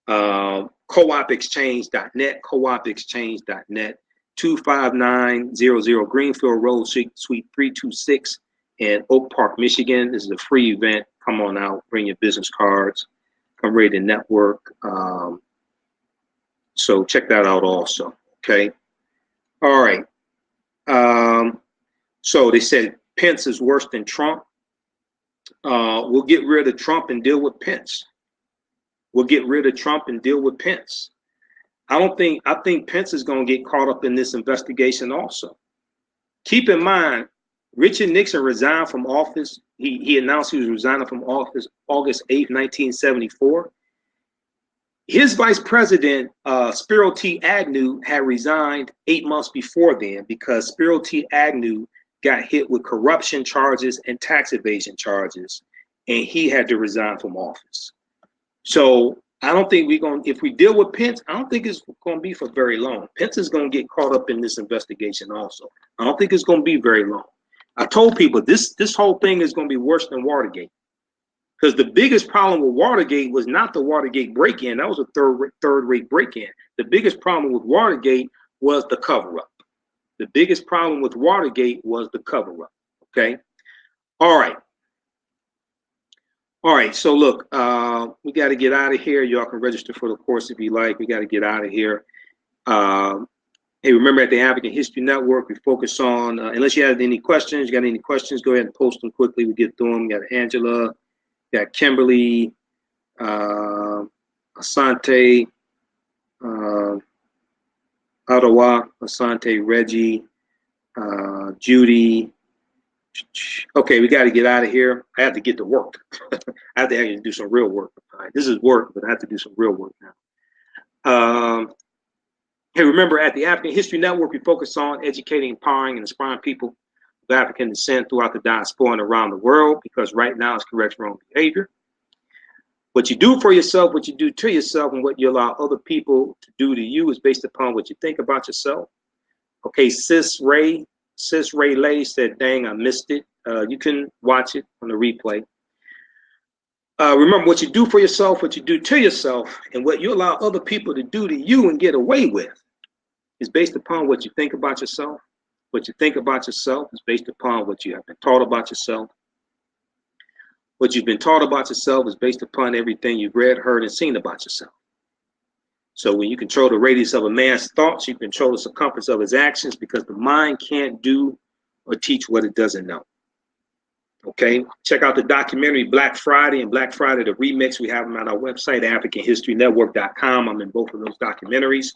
Coopexchange.net, coopexchange.net, 25900 Greenfield Road, Suite 326 in Oak Park, Michigan. This is a free event. Come on out, bring your business cards, come ready to network. So check that out also, okay? All right. So they said Pence is worse than Trump. We'll get rid of Trump and deal with Pence. We'll get rid of Trump and deal with Pence. I think Pence is going to get caught up in this investigation also. Keep in mind, Richard Nixon resigned from office. He announced he was resigning from office August 8th, 1974. His vice president, Spiro T. Agnew, had resigned 8 months before then because Spiro T. Agnew got hit with corruption charges and tax evasion charges, and he had to resign from office. So I don't think if we deal with Pence, I don't think it's going to be for very long. Pence is going to get caught up in this investigation also. I don't think it's going to be very long. I told people this whole thing is going to be worse than Watergate, because the biggest problem with Watergate was not the Watergate break-in. That was a third-rate break-in. The biggest problem with Watergate was the cover-up. The biggest problem with Watergate was the cover-up. Okay. All right. All right. So look, we got to get out of here. Y'all can register for the course if you like. We got to get out of here. Hey, remember at the African History Network, we focus on, unless you have any questions, go ahead and post them quickly. We get through them. We got Angela, we got Kimberly, Asante, Ottawa, Asante, Reggie, Judy. Okay, we got to get out of here. I have to get to work. I have to actually do some real work. Right, this is work, but I have to do some real work now. Hey, remember at the African History Network, we focus on educating, empowering, and inspiring people of African descent throughout the diaspora and around the world, because right now it's correct wrong behavior. What you do for yourself, what you do to yourself, and what you allow other people to do to you is based upon what you think about yourself. Okay, Sis Ray Lay said, dang, I missed it. You can watch it on the replay. Remember, what you do for yourself, what you do to yourself, and what you allow other people to do to you and get away with is based upon what you think about yourself. What you think about yourself is based upon what you have been taught about yourself. What you've been taught about yourself is based upon everything you've read, heard, and seen about yourself. So when you control the radius of a man's thoughts, you control the circumference of his actions, because the mind can't do or teach what it doesn't know. Okay, check out the documentary Black Friday and Black Friday the Remix. We have them on our website, AfricanHistoryNetwork.com. I'm in both of those documentaries.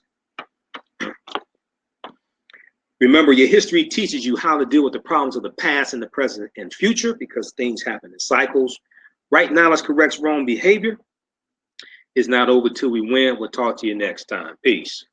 Remember, your history teaches you how to deal with the problems of the past and the present and future, because things happen in cycles. Right now, let's correct wrong behavior. It's not over till we win. We'll talk to you next time. Peace.